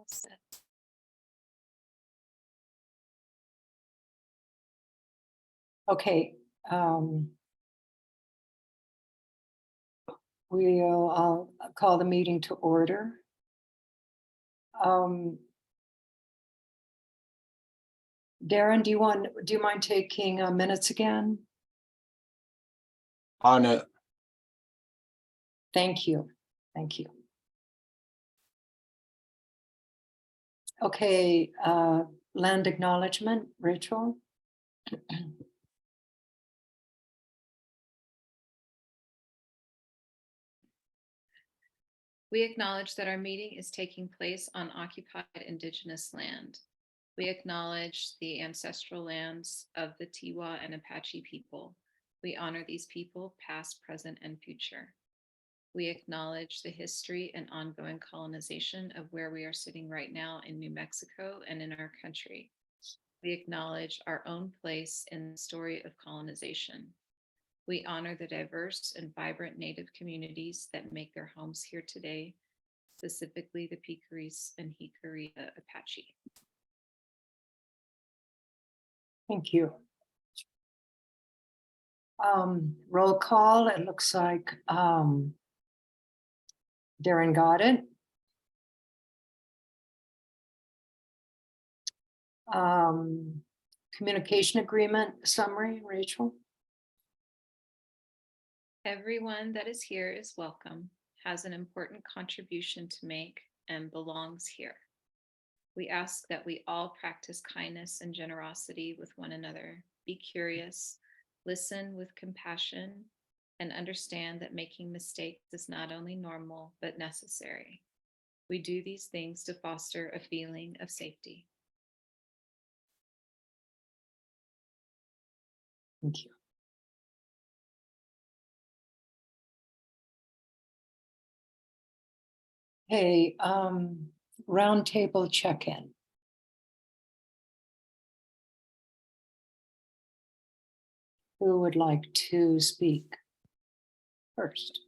all set. Okay. I'll call the meeting to order. Darren, do you mind taking minutes again? On it. Thank you. Thank you. Okay, land acknowledgement, Rachel. We acknowledge that our meeting is taking place on occupied Indigenous land. We acknowledge the ancestral lands of the Tiwa and Apache people. We honor these people, past, present, and future. We acknowledge the history and ongoing colonization of where we are sitting right now in New Mexico and in our country. We acknowledge our own place in the story of colonization. We honor the diverse and vibrant Native communities that make their homes here today, specifically the Picaris and Jicarilla Apache. Thank you. Roll call, it looks like Darren got it. Communication agreement summary, Rachel. Everyone that is here is welcome, has an important contribution to make, and belongs here. We ask that we all practice kindness and generosity with one another, be curious, listen with compassion, and understand that making mistakes is not only normal, but necessary. We do these things to foster a feeling of safety. Thank you. Hey, roundtable check-in. Who would like to speak first?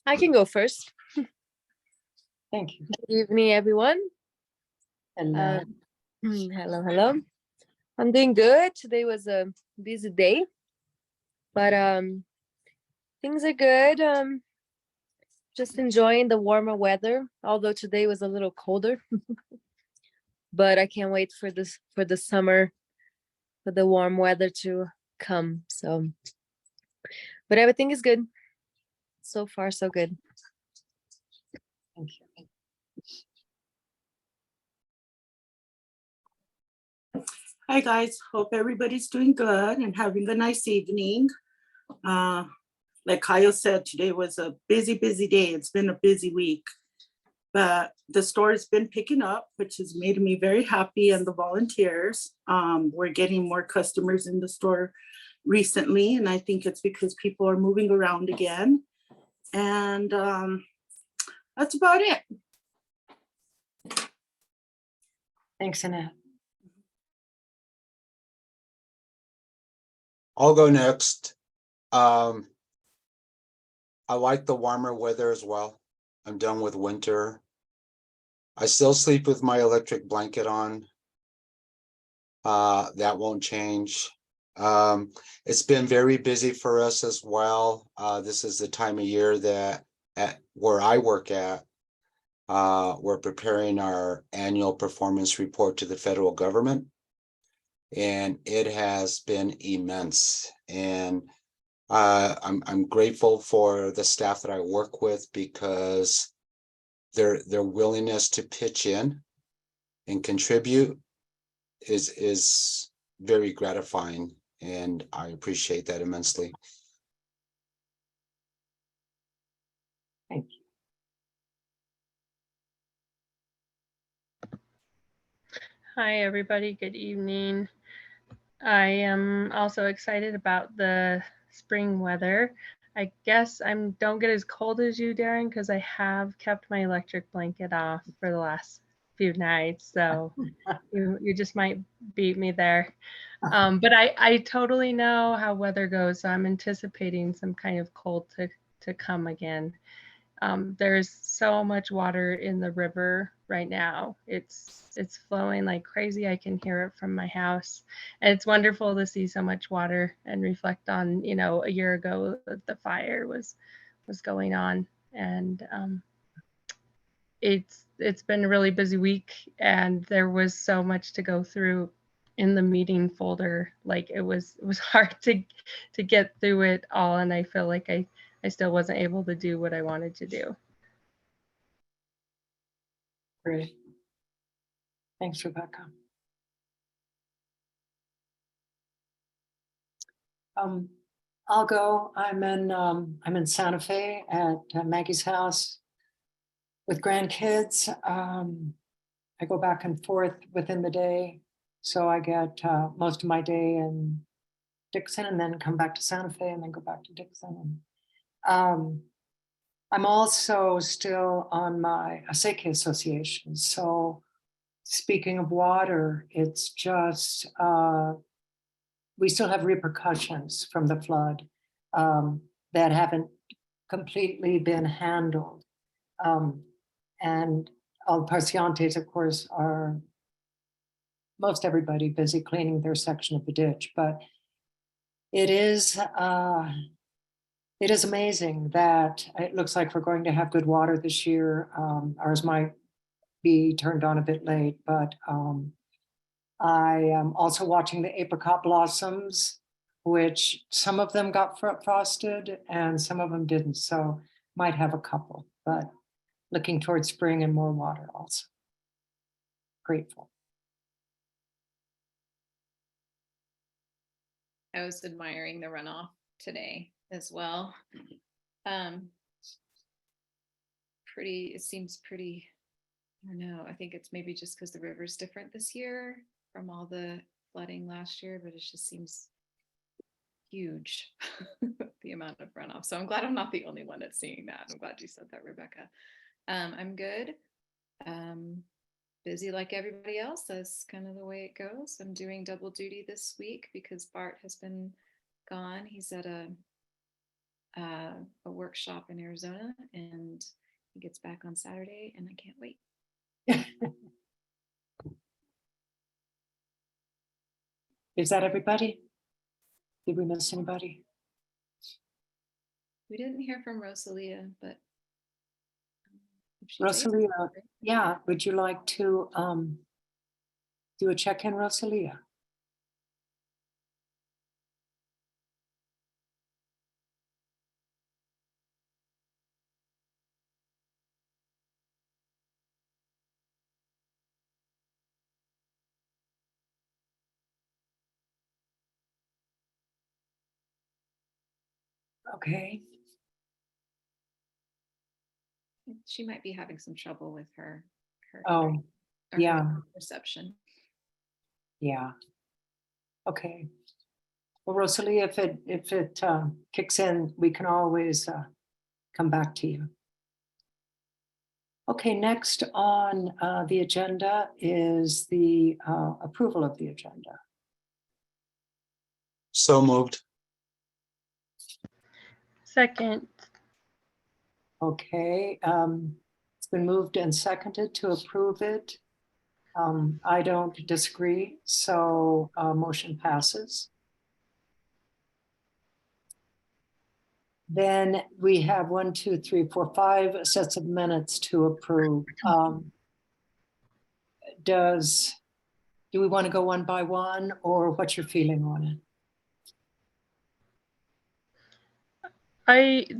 I can go first. Thank you. Good evening, everyone. Hello. Hello. I'm doing good. Today was a busy day, but things are good. Just enjoying the warmer weather, although today was a little colder. But I can't wait for the summer, for the warm weather to come. So, but everything is good. So far, so good. Thank you. Hi guys, hope everybody's doing good and having a nice evening. Like Kyle said, today was a busy day. It's been a busy week, but the store has been picking up, which has made me very happy, and the volunteers. We're getting more customers in the store recently, and I think it's because people are moving around again. And that's about it. Thanks, Annette. I'll go next. I like the warmer weather as well. I'm done with winter. I still sleep with my electric blanket on. That won't change. It's been very busy for us as well. This is the time of year that where I work at, we're preparing our annual performance report to the federal government. And it has been immense. And I'm grateful for the staff that I work with, because their willingness to pitch in and contribute is very gratifying, and I appreciate that immensely. Thank you. Hi, everybody. Good evening. I am also excited about the spring weather. I guess I don't get as cold as you, Darren, because I have kept my electric blanket off for the last few nights, so you just might beat me there. But I totally know how weather goes, so I'm anticipating some kind of cold to come again. There's so much water in the river right now. It's flowing like crazy. I can hear it from my house. And it's wonderful to see so much water and reflect on, a year ago that the fire was going on. And it's been a really busy week, and there was so much to go through in the meeting folder. Like it was hard to get through it all, and I feel like I still wasn't able to do what I wanted to do. Great. Thanks, Rebecca. I'll go. I'm in Santa Fe at Maggie's house with grandkids. I go back and forth within the day, so I get most of my day in Dixon, and then come back to Santa Fe, and then go back to Dixon. And I'm also still on my Aseke Association. So speaking of water, it's just, we still have repercussions from the flood that haven't completely been handled. And all the Pacientes, of course, are most everybody busy cleaning their section of the ditch, but it is amazing that it looks like we're going to have good water this year. Ours might be turned on a bit late, but I am also watching the apricot blossoms, which some of them got frosted and some of them didn't. So might have a couple, but looking towards spring and more water also. Grateful. I was admiring the runoff today as well. It seems pretty, I don't know, I think it's maybe just because the river's different this year from all the flooding last year, but it just seems huge, the amount of runoff. So I'm glad I'm not the only one that's seeing that. I'm glad you said that, Rebecca. I'm good. Busy like everybody else. That's kind of the way it goes. I'm doing double duty this week because Bart has been gone. He's at a workshop in Arizona, and he gets back on Saturday, and I can't wait. Is that everybody? Did we miss anybody? We didn't hear from Rosalia, but if she's Rosalia, able, yeah, would you like to do a check-in, Rosalia? Okay. she might be having some trouble with her Oh, or her yeah. reception. Yeah. Okay. Well, Rosalie, if it kicks in, we can always come back to you. Okay, next on the agenda is the approval of the agenda. So moved. Second. Okay, it's been moved and seconded to approve it. I don't disagree, so motion passes. Then we have 1, 2, 3, 4, 5 sets of minutes to approve. Do we want to go one by one, or what's your feeling on it?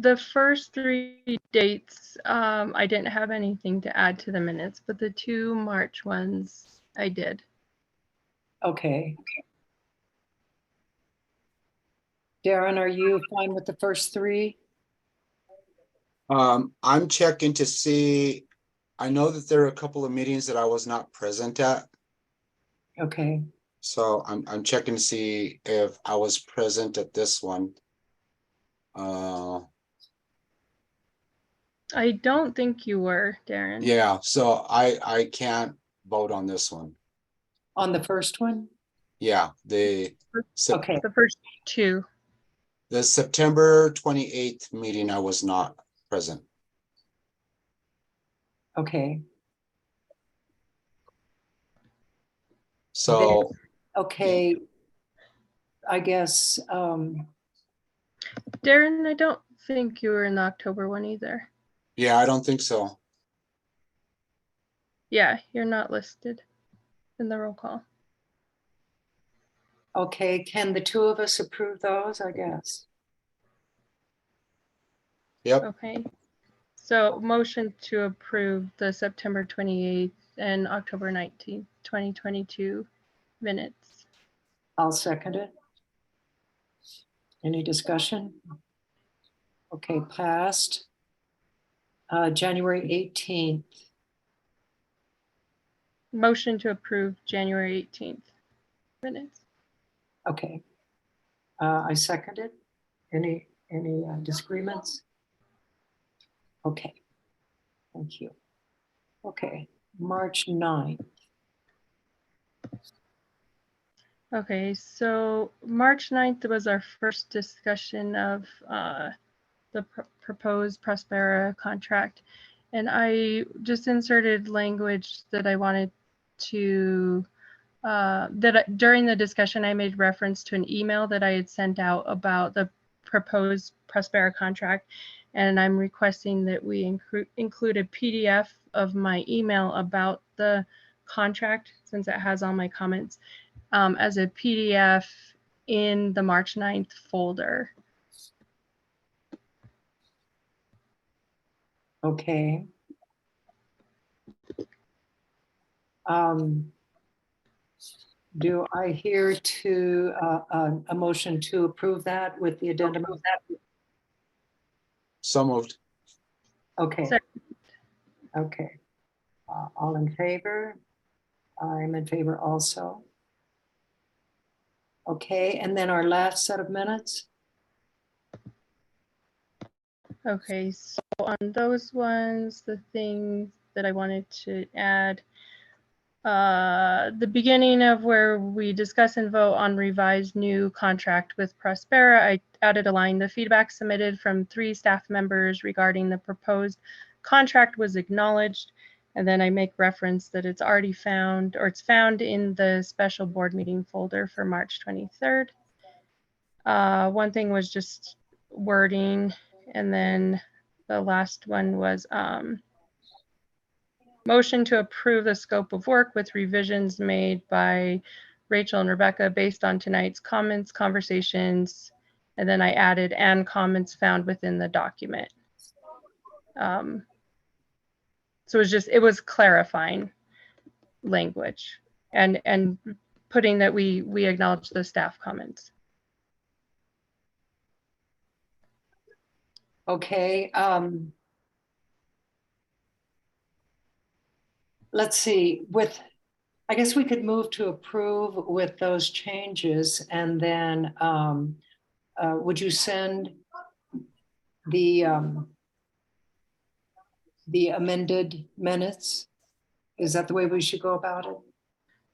The first 3 dates, I didn't have anything to add to the minutes, but the 2 March ones I did. Okay. Darren, are you fine with the first 3? I'm checking to see, I know that there are a couple of meetings that I was not present at. Okay. So I'm checking to see if I was present at this one. I don't think you were, Darren. Yeah, so I can't vote on this one. On the first one? Yeah, Okay, The first two. the September 28th meeting, I was not present. okay, So, okay. I guess, Darren, I don't think you were in the October one either. yeah, I don't think so. Yeah, you're not listed in the roll call. okay, can the two of us approve those, I guess? Yep, Okay. So motion to approve the September 28th and October 19th, 2022 minutes. I'll second it. Any discussion? Okay, passed. January 18th, Motion to approve January 18th minutes. okay. I second it. Any disagreements? Okay, thank you. Okay, March 9th. Okay, so March 9th was our first discussion of the proposed Prospera contract. And I just inserted language that I wanted to, during the discussion, I made reference to an email that I had sent out about the proposed Prospera contract. And I'm requesting that we include a PDF of my email about the contract, since it has all my comments, as a PDF in the March 9th folder. Okay. Do I hear to a motion to approve that with the addendum? so moved. Okay. Second. Okay. All in favor? I'm in favor also. Okay, and then our last set of minutes? Okay, so on those ones, the things that I wanted to add, the beginning of where we discuss and vote on revised new contract with Prospera, I added a line, the feedback submitted from 3 staff members regarding the proposed contract was acknowledged. And then I make reference that it's already found, or it's found in the special board meeting folder for March 23rd. One thing was just wording, and then the last one was motion to approve the scope of work with revisions made by Rachel and Rebecca based on tonight's comments, conversations, and then I added and comments found within the document. So it was clarifying language and putting that we acknowledge the staff comments. Okay. Let's see, I guess we could move to approve with those changes, and then would you send the amended minutes? Is that the way we should go about it?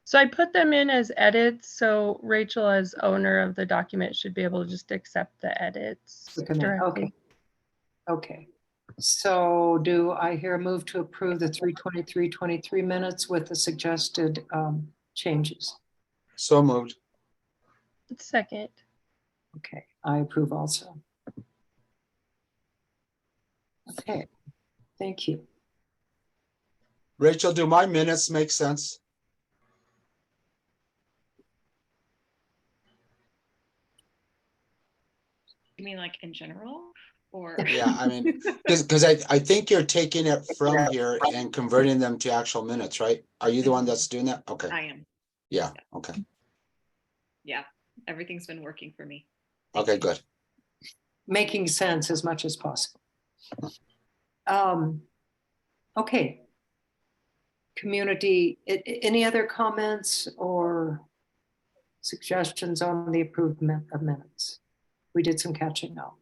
So I put them in as edits, so Rachel, as owner of the document, should be able to just accept the edits directly. Okay. So do I hear a move to approve the 3/23/23 minutes with the suggested changes? So moved. Second. Okay, I approve also. Okay, thank you. Rachel, do my minutes make sense? You mean like in general or? Yeah, I mean, because I think you're taking it from here and converting them to actual minutes, right? Are you the one that's doing that? Okay, I am. yeah, okay, Yeah, everything's been working for me. okay, good. Making sense as much as possible. Okay. Community, any other comments or suggestions on the approved of minutes? We did some catching up.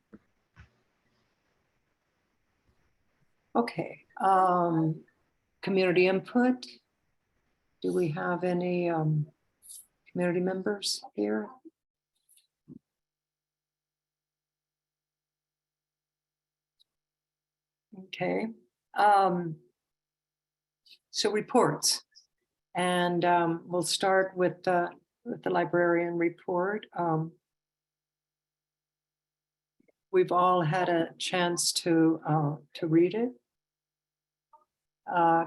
Okay, community input. Do we have any community members here? Okay. So reports. And we'll start with the librarian report. We've all had a chance to read it.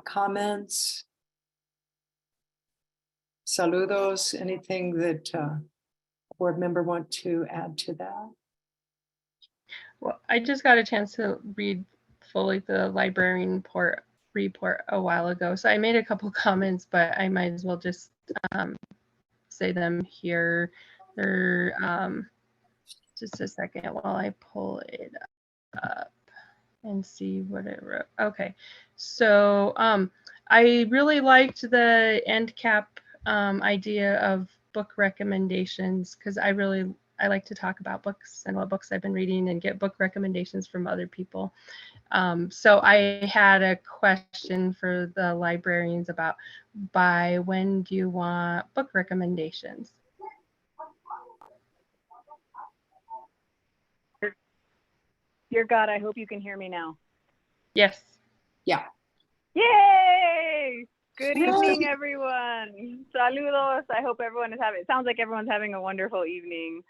Comments, saludos, anything that a board member want to add to that? Well, I just got a chance to read fully the librarian report a while ago. So I made a couple comments, but I might as well just say them here. They're just a second while I pull it up and see what it wrote. Okay, so I really liked the end cap idea of book recommendations because I like to talk about books and what books I've been reading and get book recommendations from other people. So I had a question for the librarians about by when do you want book recommendations? Dear God, I hope you can hear me now. Yes. Yeah. Yay! Good evening, everyone. Saludos. I hope everyone is having, it sounds like everyone's having a wonderful evening.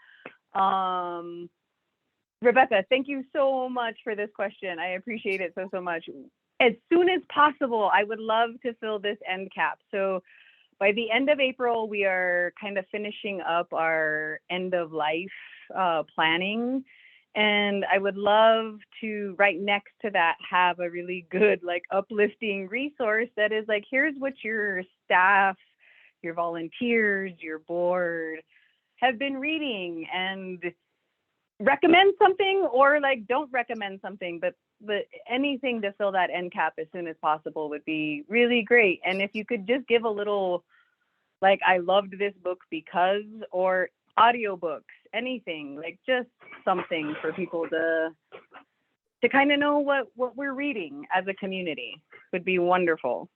Rebecca, thank you so much for this question. I appreciate it so much. As soon as possible, I would love to fill this end cap. So by the end of April, we are kind of finishing up our end of life planning. And I would love to, right next to that, have a really good, like, uplifting resource that is like, here's what your staff, your volunteers, your board have been reading, and recommend something or like don't recommend something, but anything to fill that end cap as soon as possible would be really great. And if you could just give a little, like, I loved this book because, or audiobooks, anything, like just something for people to kind of know what we're reading as a community would be wonderful.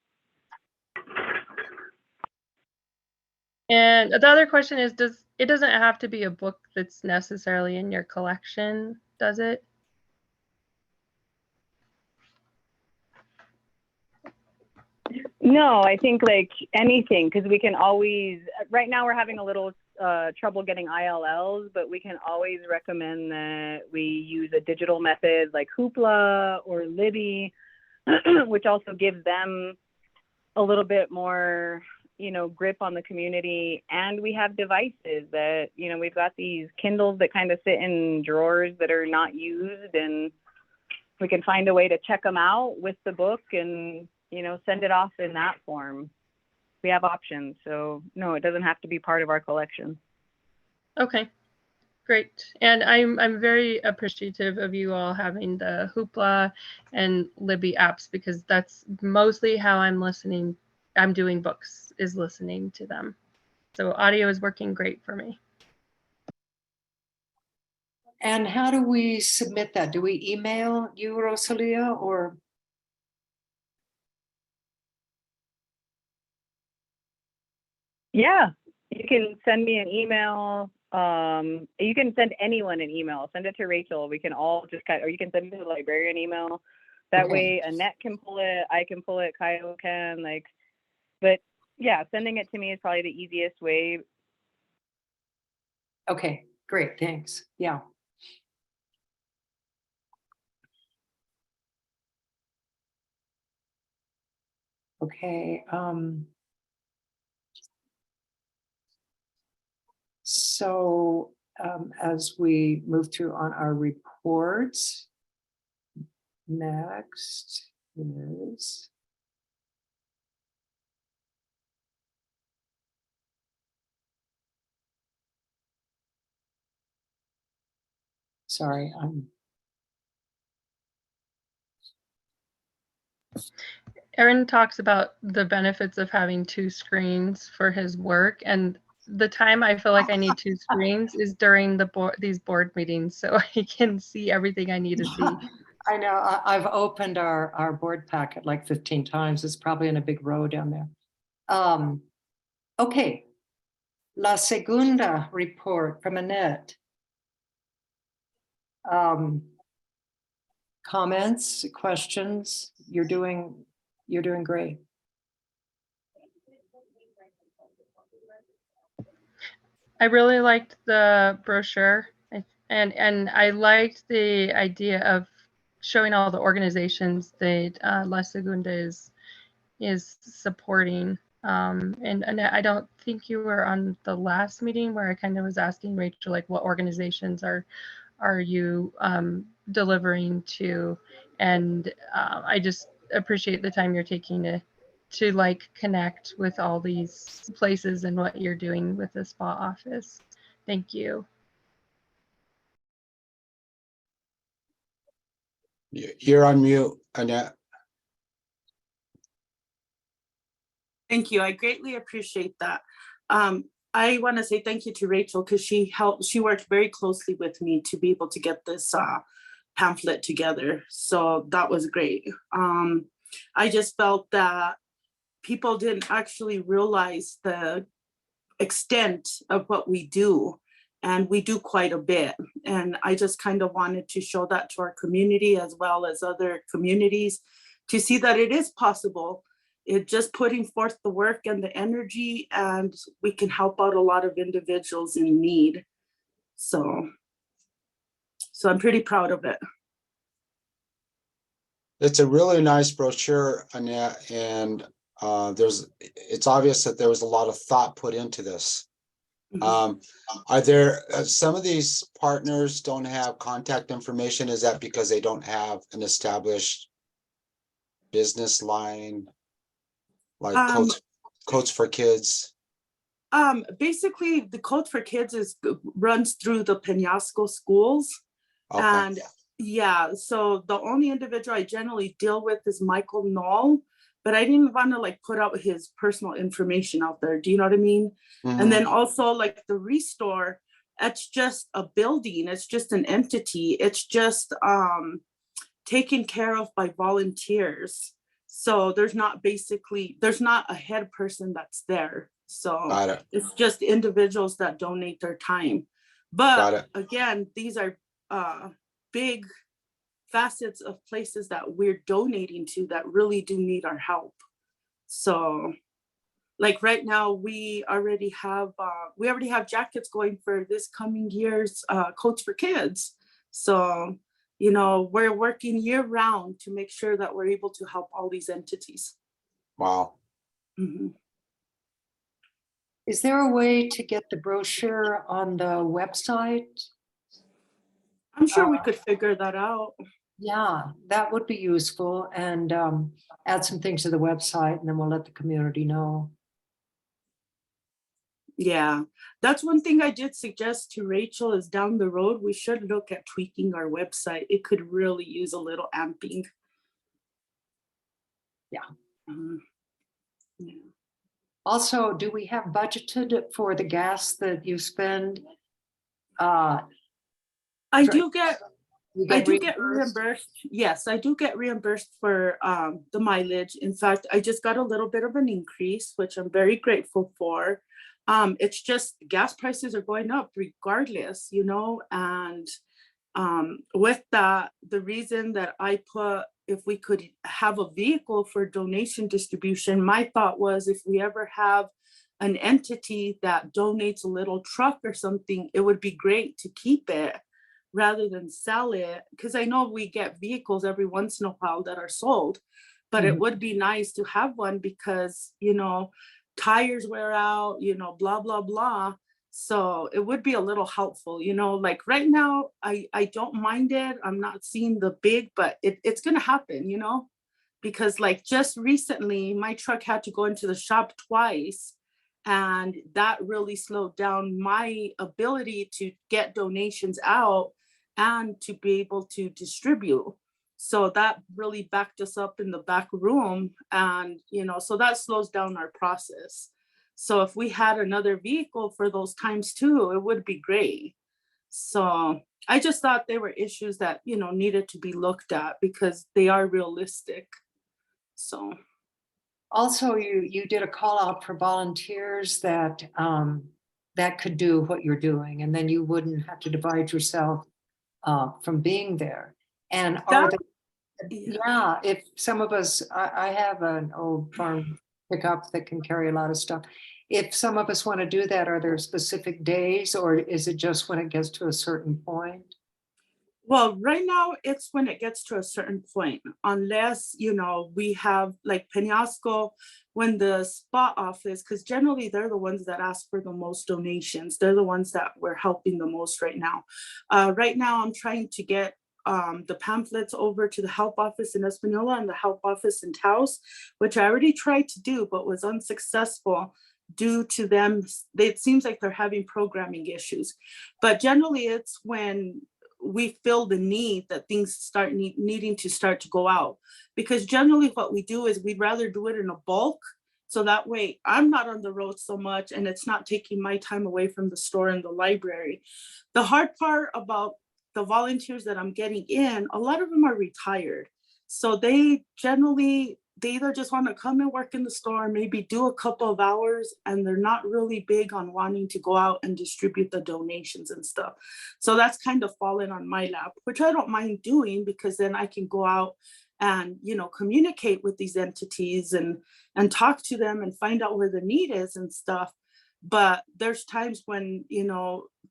And the other question is, it doesn't have to be a book that's necessarily in your collection, does it? No, I think like anything, because we can always, right now we're having a little trouble getting ILLs, but we can always recommend that we use a digital method like Hoopla or Libby, which also gives them a little bit more, grip on the community. And we have devices that, we've got these Kindles that kind of sit in drawers that are not used, and we can find a way to check them out with the book and, send it off in that form. We have options. So no, it doesn't have to be part of our collection. Okay, great. And I'm very appreciative of you all having the Hoopla and Libby apps, because that's mostly how I'm doing books, is listening to them. So audio is working great for me. And how do we submit that? Do we email you, Rosalia, or? Yeah, you can send me an email. You can send anyone an email. Send it to Rachel. We can all just or you can send it to the librarian email. That way Annette can pull it, I can pull it, Kyle can, but yeah, sending it to me is probably the easiest way. Okay, great, thanks. Yeah. Okay. So as we move through on our reports, next is sorry, Aaron talks about the benefits of having 2 screens for his work, and the time I feel like I need 2 screens is during these board meetings, so I can see everything I need to see. I know I've opened our board packet like 15 times. It's probably in a big row down there. Okay. La segunda report from Annette. Comments, questions? You're doing great. I really liked the brochure and I liked the idea of showing all the organizations that La Segunda is supporting. And I don't think you were on the last meeting where I kind of was asking Rachel, like, what organizations are you delivering to? And I just appreciate the time you're taking to like connect with all these places and what you're doing with the spa office. Thank you. You're on mute, Annette. Thank you. I greatly appreciate that. I want to say thank you to Rachel because she worked very closely with me to be able to get this pamphlet together. So that was great. I just felt that people didn't actually realize the extent of what we do. And we do quite a bit. And I just kind of wanted to show that to our community as well as other communities to see that it is possible. It just putting forth the work and the energy, and we can help out a lot of individuals in need. So I'm pretty proud of it. It's a really nice brochure, Annette, and it's obvious that there was a lot of thought put into this. Are there some of these partners don't have contact information? Is that because they don't have an established business line, like Coats for Kids? Basically, the Code for Kids runs through the Penasco schools. Okay. And yeah, so the only individual I generally deal with is Michael Knoll, but I didn't want to like put out his personal information out there. Do you know what I mean? Mhm. And then also like the Restore, it's just a building. It's just an entity. It's just taken care of by volunteers. So there's not a head person that's there. So Got it. it's just individuals that donate their time. Got But it. again, these are big facets of places that we're donating to that really do need our help. So like right now we already have jackets going for this coming year's Coats for Kids. So we're working year round to make sure that we're able to help all these entities. Wow. Mm-hmm. Is there a way to get the brochure on the website? I'm sure we could figure that out. Yeah, that would be useful, and add some things to the website, and then we'll let the community know. Yeah, that's one thing I did suggest to Rachel is down the road, we should look at tweaking our website. It could really use a little amping. Yeah. Yeah. Also, do we have budgeted for the gas that you spend? I do get reimbursed. Yes, I do get reimbursed for the mileage. In fact, I just got a little bit of an increase, which I'm very grateful for. It's just gas prices are going up regardless, and with that, the reason that I put, if we could have a vehicle for donation distribution, my thought was if we ever have an entity that donates a little truck or something, it would be great to keep it rather than sell it. Because I know we get vehicles every once in a while that are sold, but it would be nice to have one because, tires wear out, blah, blah, blah. So it would be a little helpful, like right now, I don't mind it. I'm not seeing the big, but it's going to happen, because like just recently, my truck had to go into the shop twice. And that really slowed down my ability to get donations out and to be able to distribute. So that really backed us up in the back room. And, so that slows down our process. So if we had another vehicle for those times too, it would be great. So I just thought there were issues that, needed to be looked at because they are realistic. So. Also, you did a call out for volunteers that, that could do what you're doing, and then you wouldn't have to divide yourself from being there. And are That- the, Yeah. yeah, if some of us, I have an old farm pickup that can carry a lot of stuff. If some of us want to do that, are there specific days, or is it just when it gets to a certain point? Well, right now it's when it gets to a certain point, unless, we have like Penasco, when the spot office, because generally they're the ones that ask for the most donations. They're the ones that we're helping the most right now. Right now, I'm trying to get the pamphlets over to the help office in Espanola and the help office in Taos, which I already tried to do, but was unsuccessful due to them. It seems like they're having programming issues. But generally, it's when we feel the need that things start needing to start to go out, because generally what we do is we'd rather do it in a bulk, so that way I'm not on the road so much and it's not taking my time away from the store and the library. The hard part about the volunteers that I'm getting in, a lot of them are retired, so they either just want to come and work in the store, maybe do a couple of hours, and they're not really big on wanting to go out and distribute the donations and stuff. So that's kind of fallen on my lap, which I don't mind doing, because then I can go out and, communicate with these entities and talk to them and find out where the need is and stuff. But there's times when,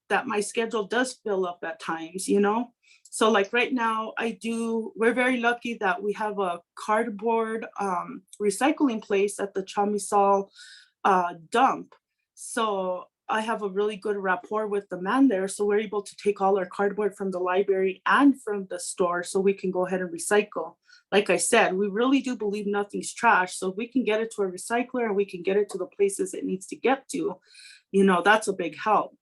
that my schedule does fill up at times. So like right now we're very lucky that we have a cardboard recycling place at the Chamisal dump. So I have a really good rapport with the man there. So we're able to take all our cardboard from the library and from the store so we can go ahead and recycle. Like I said, we really do believe nothing's trash. So if we can get it to a recycler and we can get it to the places it needs to get to, that's a big help.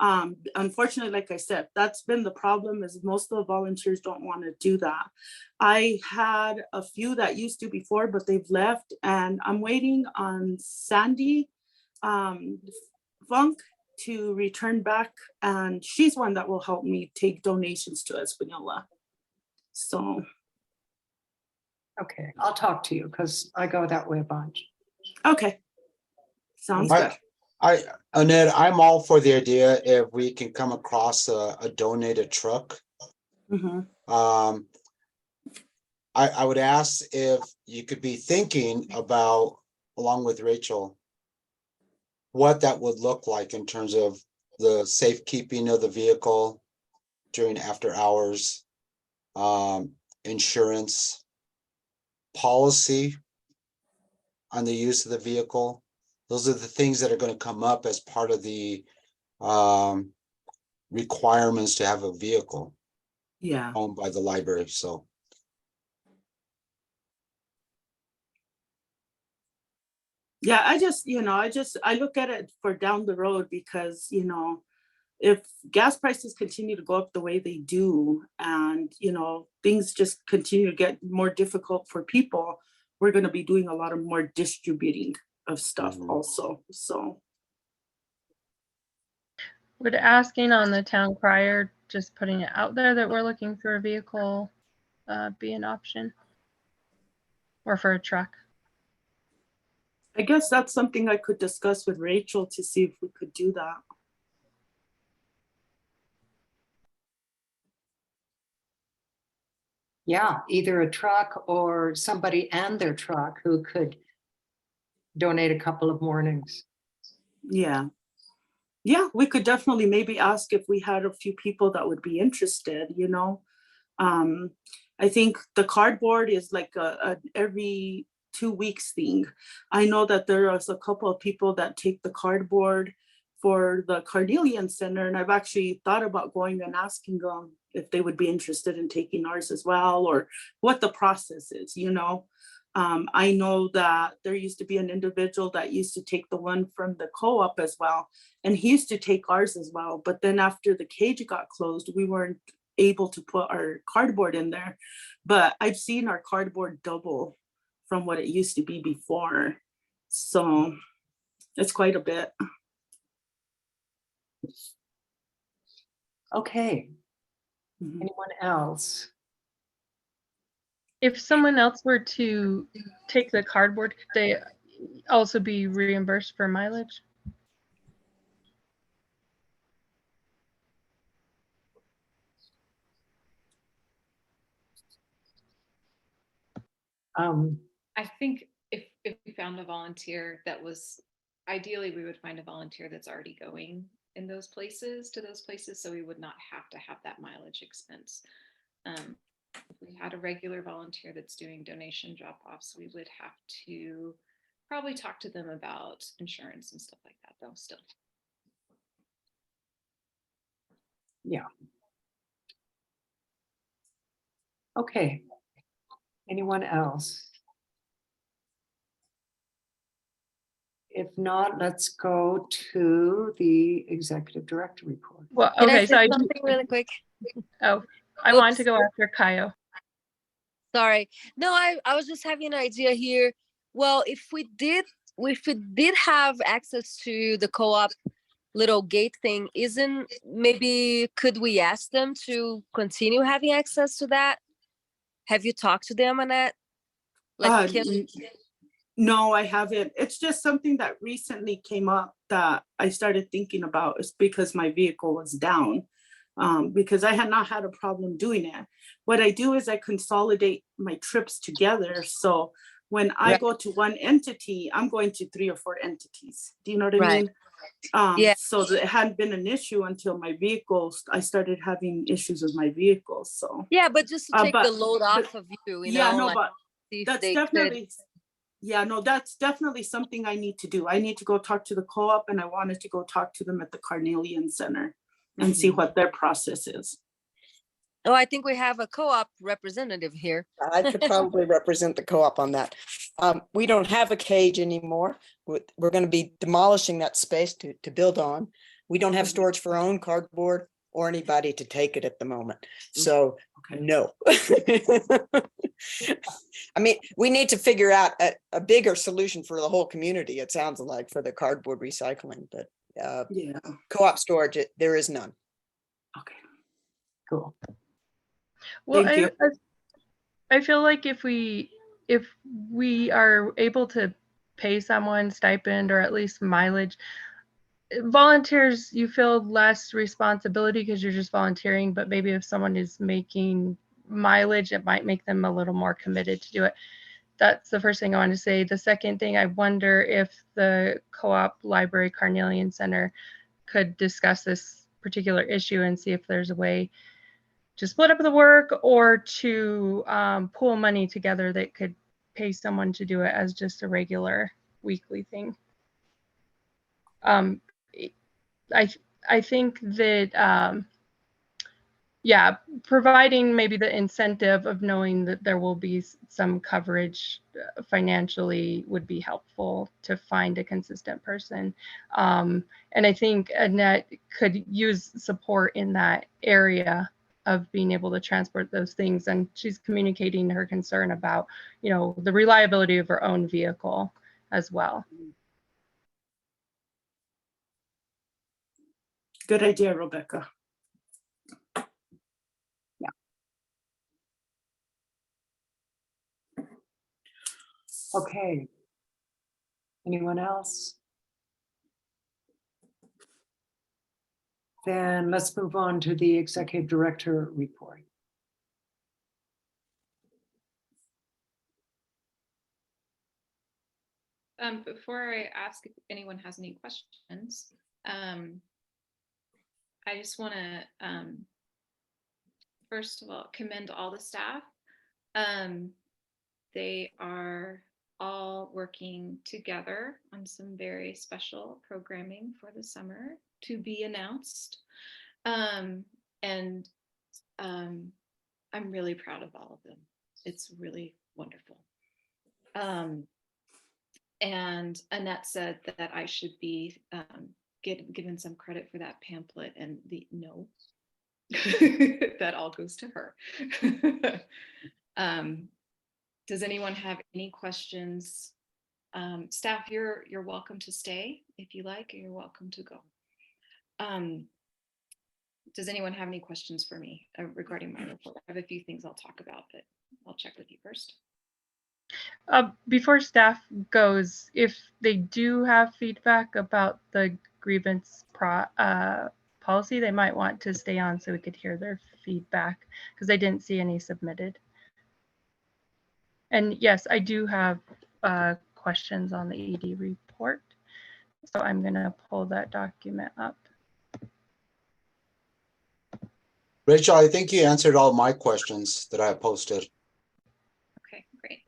Unfortunately, like I said, that's been the problem, is most of the volunteers don't want to do that. I had a few that used to before, but they've left, and I'm waiting on Sandy Funk to return back, and she's one that will help me take donations to Espanola. So, Okay, I'll talk to you because I go that way a bunch. okay. Sounds good. Annette, I'm all for the idea if we can come across a donated truck. Mhm. I would ask if you could be thinking about, along with Rachel, what that would look like in terms of the safekeeping of the vehicle during after hours, insurance, policy on the use of the vehicle. Those are the things that are going to come up as part of the requirements to have a vehicle Yeah. owned by the library. So Yeah, I look at it for down the road, because, if gas prices continue to go up the way they do, and, things just continue to get more difficult for people, we're going to be doing a lot of more distributing of stuff Mhm. also. So, Would asking on the town crier, just putting it out there that we're looking for a vehicle, be an option? Or for a truck? I guess that's something I could discuss with Rachel to see if we could do that. Yeah, either a truck or somebody and their truck who could donate a couple of mornings. Yeah. Yeah, we could definitely maybe ask if we had a few people that would be interested. I think the cardboard is like a every 2 weeks thing. I know that there is a couple of people that take the cardboard for the Carnelian Center, and I've actually thought about going and asking them if they would be interested in taking ours as well, or what the process is. I know that there used to be an individual that used to take the one from the co-op as well, and he used to take ours as well. But then after the cage got closed, we weren't able to put our cardboard in there. But I've seen our cardboard double from what it used to be before. So it's quite a bit. Okay, Mhm. anyone else? if someone else were to take the cardboard, could they also be reimbursed for mileage? I think if we found a volunteer that was, ideally, we would find a volunteer that's already going in those places, to those places, so we would not have to have that mileage expense. If we had a regular volunteer that's doing donation drop-offs, we would have to probably talk to them about insurance and stuff like that, though, still. Yeah. Okay. Anyone else? If not, let's go to the executive director report. Well, Can I okay, so say something really quick? I wanted to Oops. go after Kaio. Sorry. No, I was just having an idea here. Well, if we did have access to the co-op little gate thing, maybe could we ask them to continue having access to that? Have you talked to them on that? Like, No, I haven't. It's just something that recently came up that I started thinking about. Is because my vehicle was down. Because I had not had a problem doing it. What I do is I consolidate my trips together. So when I Right. go to one entity, I'm going to 3 or 4 entities. Do you know what I Right. mean? Yeah. So it hadn't been an issue until I started having issues with my vehicle. So Yeah, but just to take the but- load off of you, yeah, no, like, but see if that's they could. definitely, yeah, no, that's definitely something I need to do. I need to go talk to the co-op, and I wanted to go talk to them at the Carnelian Center and see Mhm. what their process is. Oh, I think we have a co-op representative here. I could probably represent the co-op on that. We don't have a cage anymore. We're going to be demolishing that space to build on. We don't have storage for our own cardboard or anybody to take it at the moment. So Okay. no. I mean, we need to figure out a bigger solution for the whole community, it sounds like, for the cardboard recycling, but Yeah, co-op storage, there is none. okay. Cool. Well, Thank you. I feel like if we are able to pay someone stipend or at least mileage, volunteers, you feel less responsibility because you're just volunteering, but maybe if someone is making mileage, it might make them a little more committed to do it. That's the first thing I want to say. The second thing, I wonder if the co-op library Carnelian Center could discuss this particular issue and see if there's a way to split up the work or to pool money together that could pay someone to do it as just a regular weekly thing. I think that yeah, providing maybe the incentive of knowing that there will be some coverage financially would be helpful to find a consistent person. And I think Annette could use support in that area of being able to transport those things. And she's communicating her concern about, the reliability of her own vehicle as well. Good idea, Rebecca. Okay. Anyone else? Then let's move on to the executive director report. Before I ask if anyone has any questions, I just want to, first of all, commend all the staff. They are all working together on some very special programming for the summer to be announced. And I'm really proud of all of them. It's really wonderful. And Annette said that I should be given some credit for that pamphlet, and no, that all goes to her. Does anyone have any questions? Staff, you're welcome to stay if you like, or you're welcome to go. Does anyone have any questions for me regarding my report? I have a few things I'll talk about, but I'll check with you first. Before staff goes, if they do have feedback about the grievance policy, they might want to stay on so we could hear their feedback because I didn't see any submitted. And yes, I do have questions on the ED report. So I'm going to pull that document up. Rachel, I think you answered all my questions that I posted. Okay, great.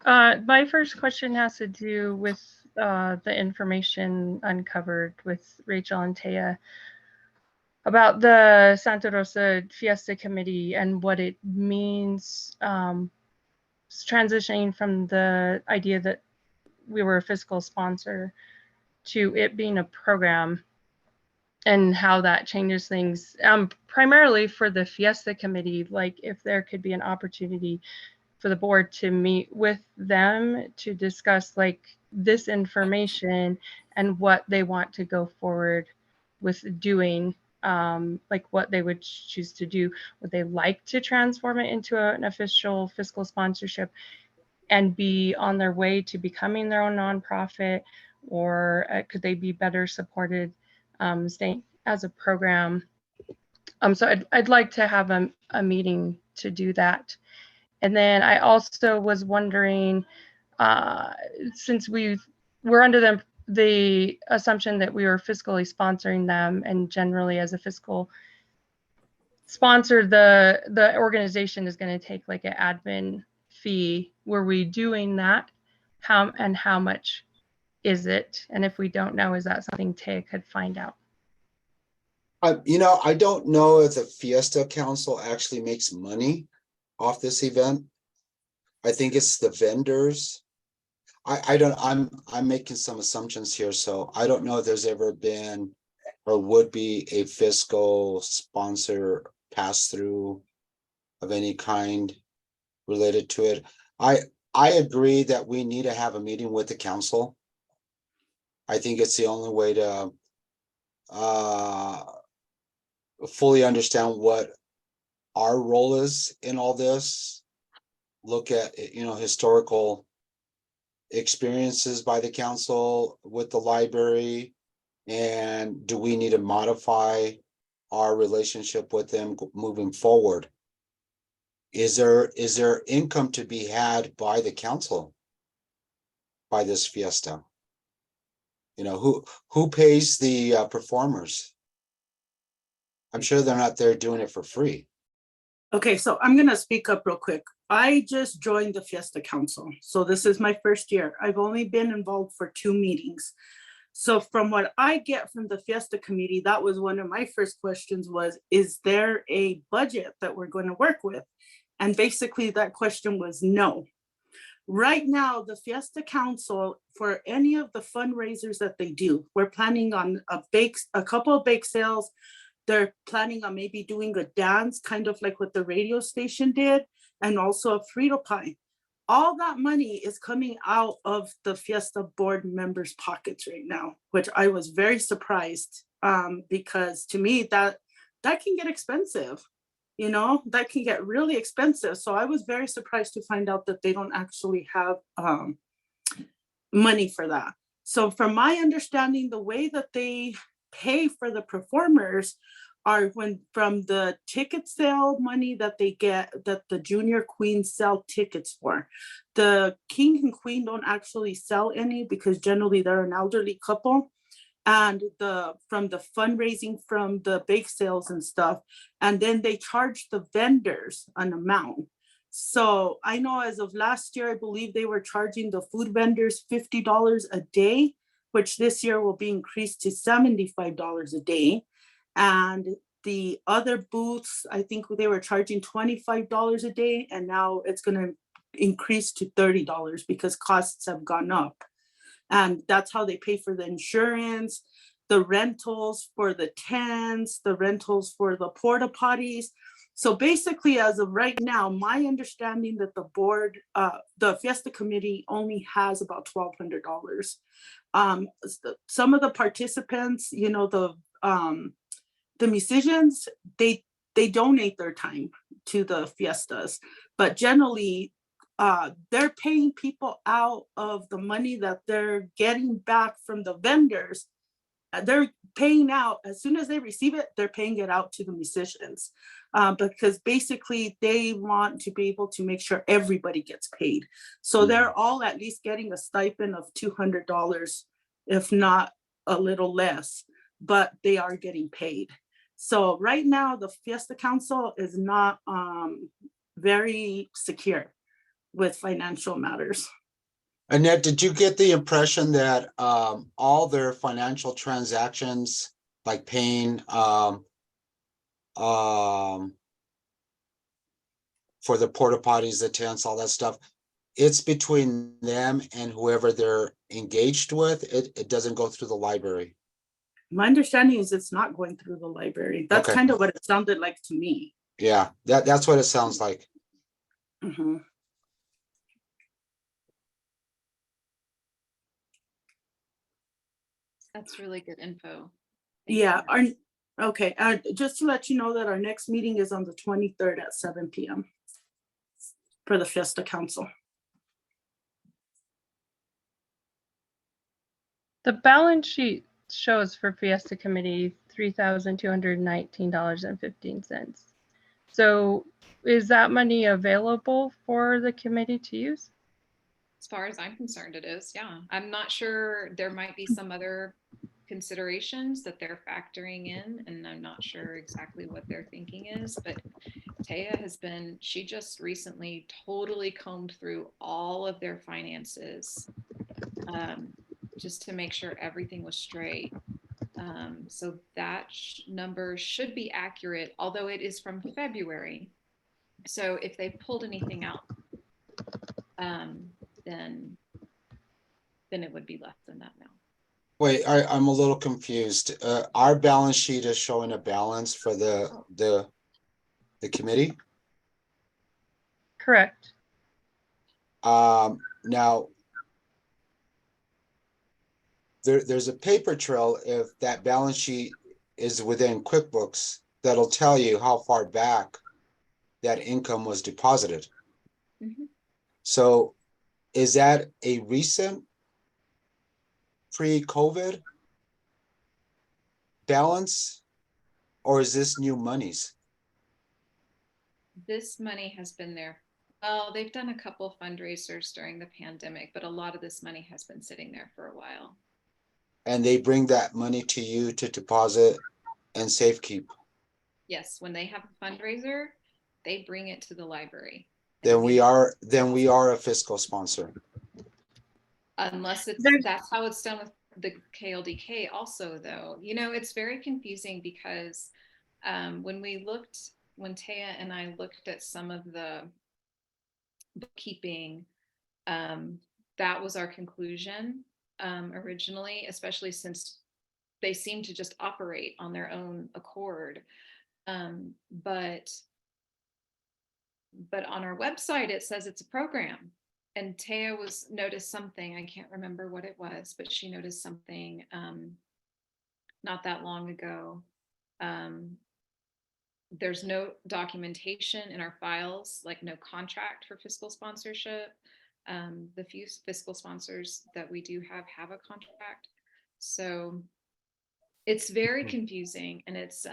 My first question has to do with the information uncovered with Rachel and Taya about the Santa Rosa Fiesta Committee and what it means transitioning from the idea that we were a fiscal sponsor to it being a program and how that changes things. Primarily for the Fiesta Committee, like if there could be an opportunity for the board to meet with them to discuss like this information and what they want to go forward with doing, like what they would choose to do. Would they like to transform it into an official fiscal sponsorship and be on their way to becoming their own nonprofit, or could they be better supported staying as a program? So I'd like to have a meeting to do that. And then I also was wondering, since we're under the assumption that we were fiscally sponsoring them, and generally as a fiscal sponsor, the organization is going to take like an admin fee. Were we doing that? How much is it? And if we don't know, is that something Taya could find out? I don't know if the Fiesta Council actually makes money off this event. I think it's the vendors. I'm making some assumptions here, so I don't know if there's ever been or would be a fiscal sponsor pass through of any kind related to it. I agree that we need to have a meeting with the council. I think it's the only way to fully understand what our role is in all this. Look at, historical experiences by the council with the library, and do we need to modify our relationship with them moving forward? Is there income to be had by the council by this fiesta? Who pays the performers? I'm sure they're not there doing it for free. Okay, so I'm gonna speak up real quick. I just joined the Fiesta Council, so this is my first year. I've only been involved for 2 meetings. So from what I get from the Fiesta Committee, that was one of my first questions was, is there a budget that we're going to work with? And basically that question was no. Right now, the Fiesta Council, for any of the fundraisers that they do, we're planning on a couple of bake sales. They're planning on maybe doing a dance, kind of like what the radio station did, and also a Frito pie. All that money is coming out of the Fiesta board members' pockets right now, which I was very surprised, because to me that can get expensive. That can get really expensive. So I was very surprised to find out that they don't actually have money for that. So from my understanding, the way that they pay for the performers are from the ticket sale money that they get, that the junior queens sell tickets for. The king and queen don't actually sell any because generally they're an elderly couple. And from the fundraising from the bake sales and stuff, and then they charge the vendors an amount. So I know as of last year, I believe they were charging the food vendors $50 a day, which this year will be increased to $75 a day. And the other booths, I think they were charging $25 a day, and now it's going to increase to $30 because costs have gone up. And that's how they pay for the insurance, the rentals for the tents, the rentals for the porta potties. So basically, as of right now, my understanding that the board, the Fiesta Committee only has about $1,200. Some of the participants, the musicians, they donate their time. to the fiestas. But generally, they're paying people out of the money that they're getting back from the vendors. They're paying out, as soon as they receive it, they're paying it out to the musicians. Because basically they want to be able to make sure everybody gets paid. So they're all at least getting a stipend of $200, if not a little less, but they are getting paid. So right now, the Fiesta Council is not very secure with financial matters. Annette, did you get the impression that all their financial transactions, like paying for the porta potties, the tents, all that stuff, it's between them and whoever they're engaged with? It doesn't go through the library. My understanding is it's not going through the library. That's Okay. kind of what it sounded like to me. Yeah, that's what it sounds like. Mhm. That's really good info. Thank Yeah, you. okay, just to let you know that our next meeting is on the 23rd at 7 p.m. for the Fiesta Council. The balance sheet shows for Fiesta Committee $3,219.15. So is that money available for the committee to use? As far as I'm concerned, it is, yeah. I'm not sure, there might be some other considerations that they're factoring in, and I'm not sure exactly what their thinking is, but Taya she just recently totally combed through all of their finances just to make sure everything was straight. So that number should be accurate, although it is from February. So if they pulled anything out, then it would be less than that now. Wait, I'm a little confused. Our balance sheet is showing a balance for the committee. Correct. Now there's a paper trail if that balance sheet is within QuickBooks that'll tell you how far back that income was deposited. Mhm. So is that a recent pre-COVID balance, or is this new monies? This money has been there. Well, they've done a couple fundraisers during the pandemic, but a lot of this money has been sitting there for a while. And they bring that money to you to deposit and safekeep. Yes, when they have a fundraiser, they bring it to the library. Then we are a fiscal sponsor. Unless that's how it's done with the KLDK also, though. You know, it's very confusing because when Taya and I looked at some of the bookkeeping, that was our conclusion originally, especially since they seem to just operate on their own accord. But on our website, it says it's a program. And Taya noticed something, I can't remember what it was, but she noticed something not that long ago. There's no documentation in our files, like no contract for fiscal sponsorship. The few fiscal sponsors that we do have a contract. So it's very confusing, and it's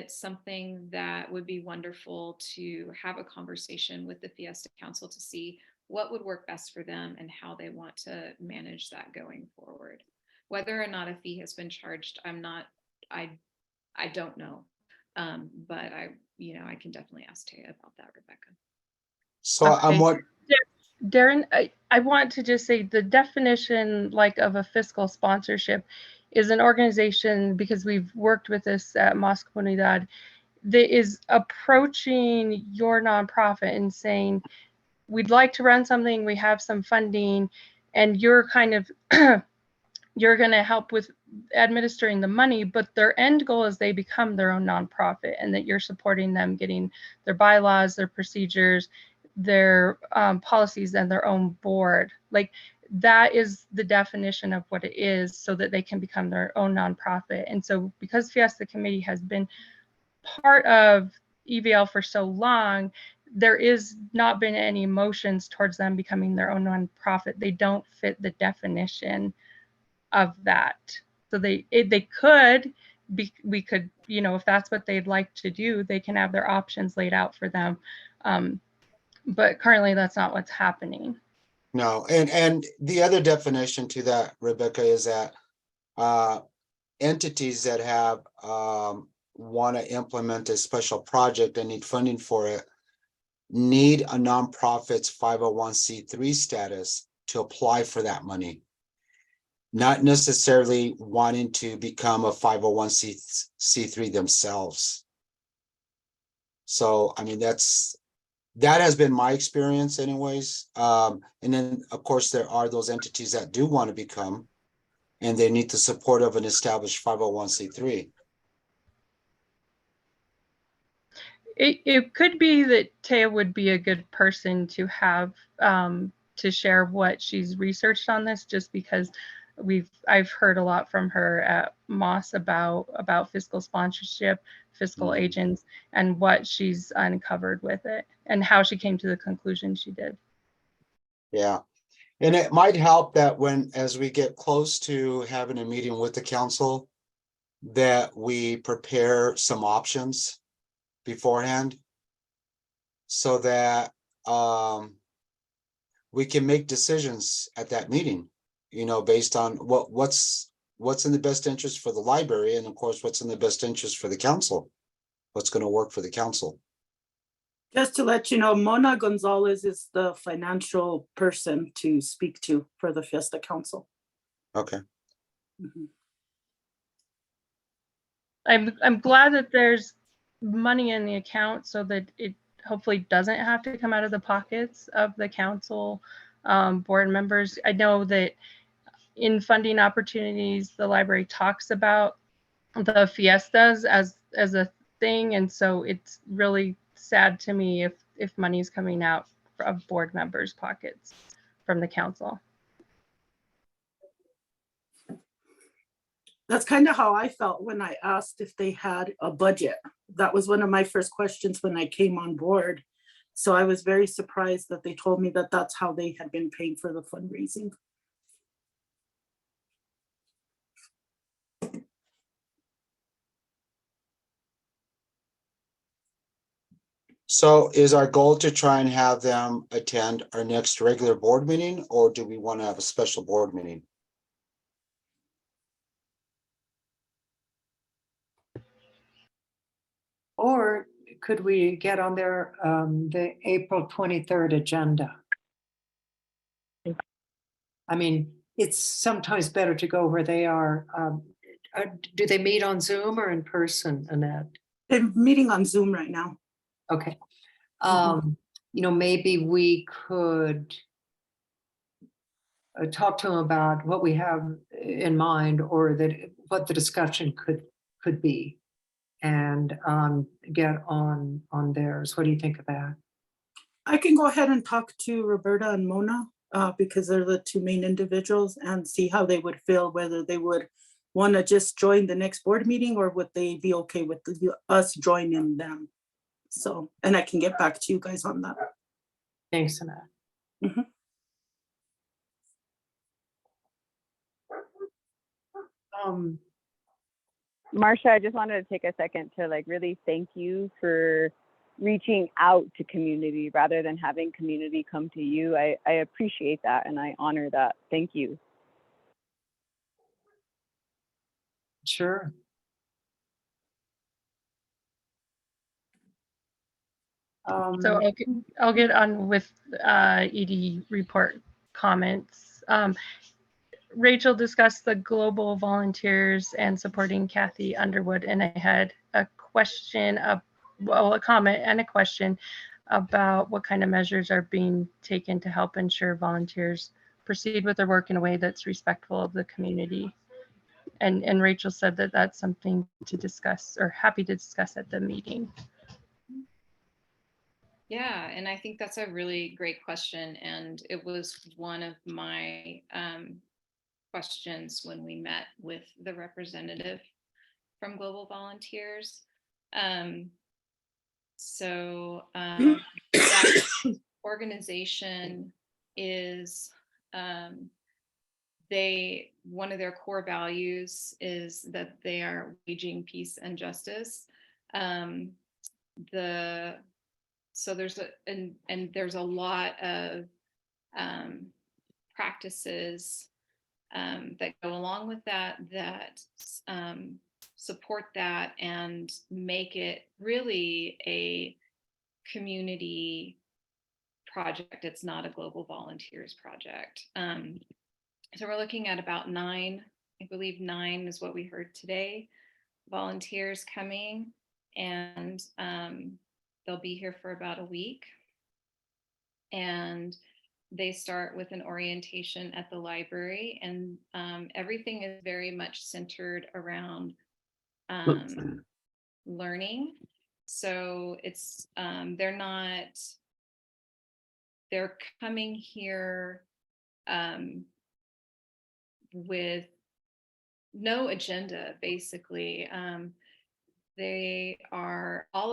something that would be wonderful to have a conversation with the Fiesta Council to see what would work best for them and how they want to manage that going forward. Whether or not a fee has been charged, I don't know. But I can definitely ask Taya about that, Rebecca. So Okay. Darren, I want to just say the definition of a fiscal sponsorship is an organization, because we've worked with this at Más Comunidad, that is approaching your nonprofit and saying, we'd like to run something, we have some funding, and you're you're going to help with administering the money, but their end goal is they become their own nonprofit, and that you're supporting them getting their bylaws, their procedures, their policies, and their own board. That is the definition of what it is, so that they can become their own nonprofit. And so because Fiesta Committee has been part of EVL for so long, there is not been any motions towards them becoming their own nonprofit. They don't fit the definition of that. So they could be, we could, you know, if that's what they'd like to do, they can have their options laid out for them. But currently that's not what's happening. No, and the other definition to that, Rebecca, is that entities that have want to implement a special project and need funding for it need a nonprofit's 501c3 status to apply for that money. Not necessarily wanting to become a 501c3 themselves. So, I mean, that has been my experience anyways. And then of course there are those entities that do want to become, and they need the support of an established 501c3. It could be that Taya would be a good person to have to share what she's researched on this, just because I've heard a lot from her at Moss about fiscal sponsorship, fiscal Mhm. agents, and what she's uncovered with it and how she came to the conclusion she did. Yeah. And it might help that as we get close to having a meeting with the council, that we prepare some options beforehand so that we can make decisions at that meeting, you know, based on what's in the best interest for the library, and of course, what's in the best interest for the council, what's going to work for the council. Just to let you know, Mona Gonzalez is the financial person to speak to for the Fiesta Council. Okay. Mhm. I'm glad that there's money in the account so that it hopefully doesn't have to come out of the pockets of the council board members. I know that in funding opportunities, the library talks about the fiestas as a thing, and so it's really sad to me if money's coming out of board members' pockets from the council. That's kind of how I felt when I asked if they had a budget. That was one of my first questions when I came on board. So I was very surprised that they told me that that's how they had been paying for the fundraising. So is our goal to try and have them attend our next regular board meeting, or do we want to have a special board meeting? Or could we get on their, the April 23rd agenda? I mean, it's sometimes better to go where they are. Do they meet on Zoom or in person, Annette? They're meeting on Zoom right now. Okay. Mhm. You know, maybe we could talk to them about what we have in mind, or what the discussion could be, and get on theirs. What do you think of that? I can go ahead and talk to Roberta and Mona because they're the two main individuals, and see how they would feel, whether they would want to just join the next board meeting or would they be okay with us joining them. So, and I can get back to you guys on that. Thanks, Annette. Mhm. Marcia, I just wanted to take a second to like really thank you for reaching out to community rather than having community come to you. I appreciate that and I honor that. Thank you. Sure. So I'll get on with ED report comments. Rachel discussed the global volunteers and supporting Kathy Underwood, and I had a question a comment and a question about what kind of measures are being taken to help ensure volunteers proceed with their work in a way that's respectful of the community. And Rachel said that that's something to discuss, or happy to discuss at the meeting. Yeah, and I think that's a really great question. And it was one of my questions when we met with the representative from Global Volunteers. So that organization is one of their core values is that they are waging peace and justice. So there's there's a lot of practices that go along with that support that and make it really a community project. It's not a global volunteers project. So we're looking at about 9, I believe 9 is what we heard today, volunteers coming, and they'll be here for about a week. And they start with an orientation at the library, and everything is very much centered around learning. So it's they're coming here with no agenda, basically. All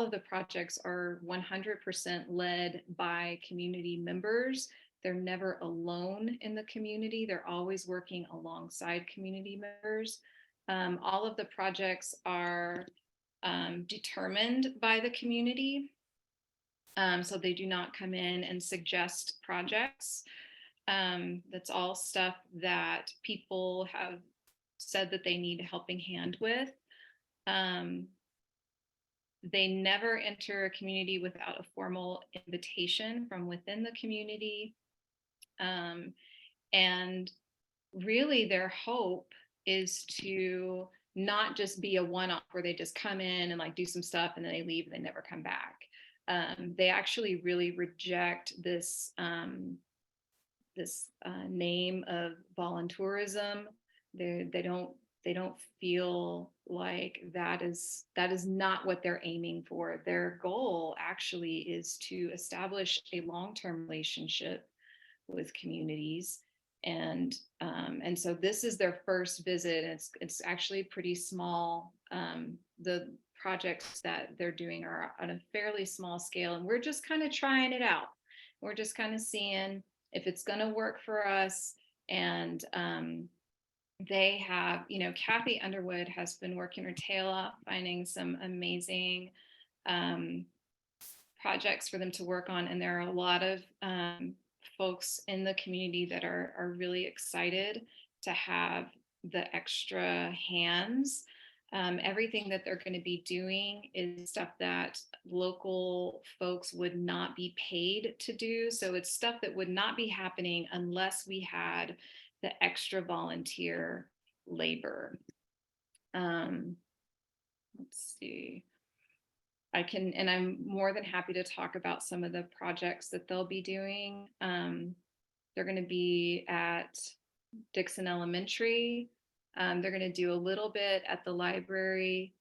of the projects are 100% led by community members. They're never alone in the community. They're always working alongside community members. All of the projects are determined by the community. So they do not come in and suggest projects. That's all stuff that people have said that they need a helping hand with. They never enter a community without a formal invitation from within the community. And really their hope is to not just be a one-off where they just come in and like do some stuff and then they leave and they never come back. They actually really reject this name of voluntourism. They don't feel like that is not what they're aiming for. Their goal actually is to establish a long-term relationship with communities. And so this is their first visit. It's actually pretty small. The projects that they're doing are on a fairly small scale, and we're just kind of trying it out. We're just kind of seeing if it's going to work for us. And they have, Kathy Underwood has been working her tail off, finding some amazing projects for them to work on. And there are a lot of folks in the community that are really excited to have the extra hands. Everything that they're going to be doing is stuff that local folks would not be paid to do. So it's stuff that would not be happening unless we had the extra volunteer labor. Let's see. I'm more than happy to talk about some of the projects that they'll be doing. They're going to be at Dixon Elementary. They're going to do a little bit at the library.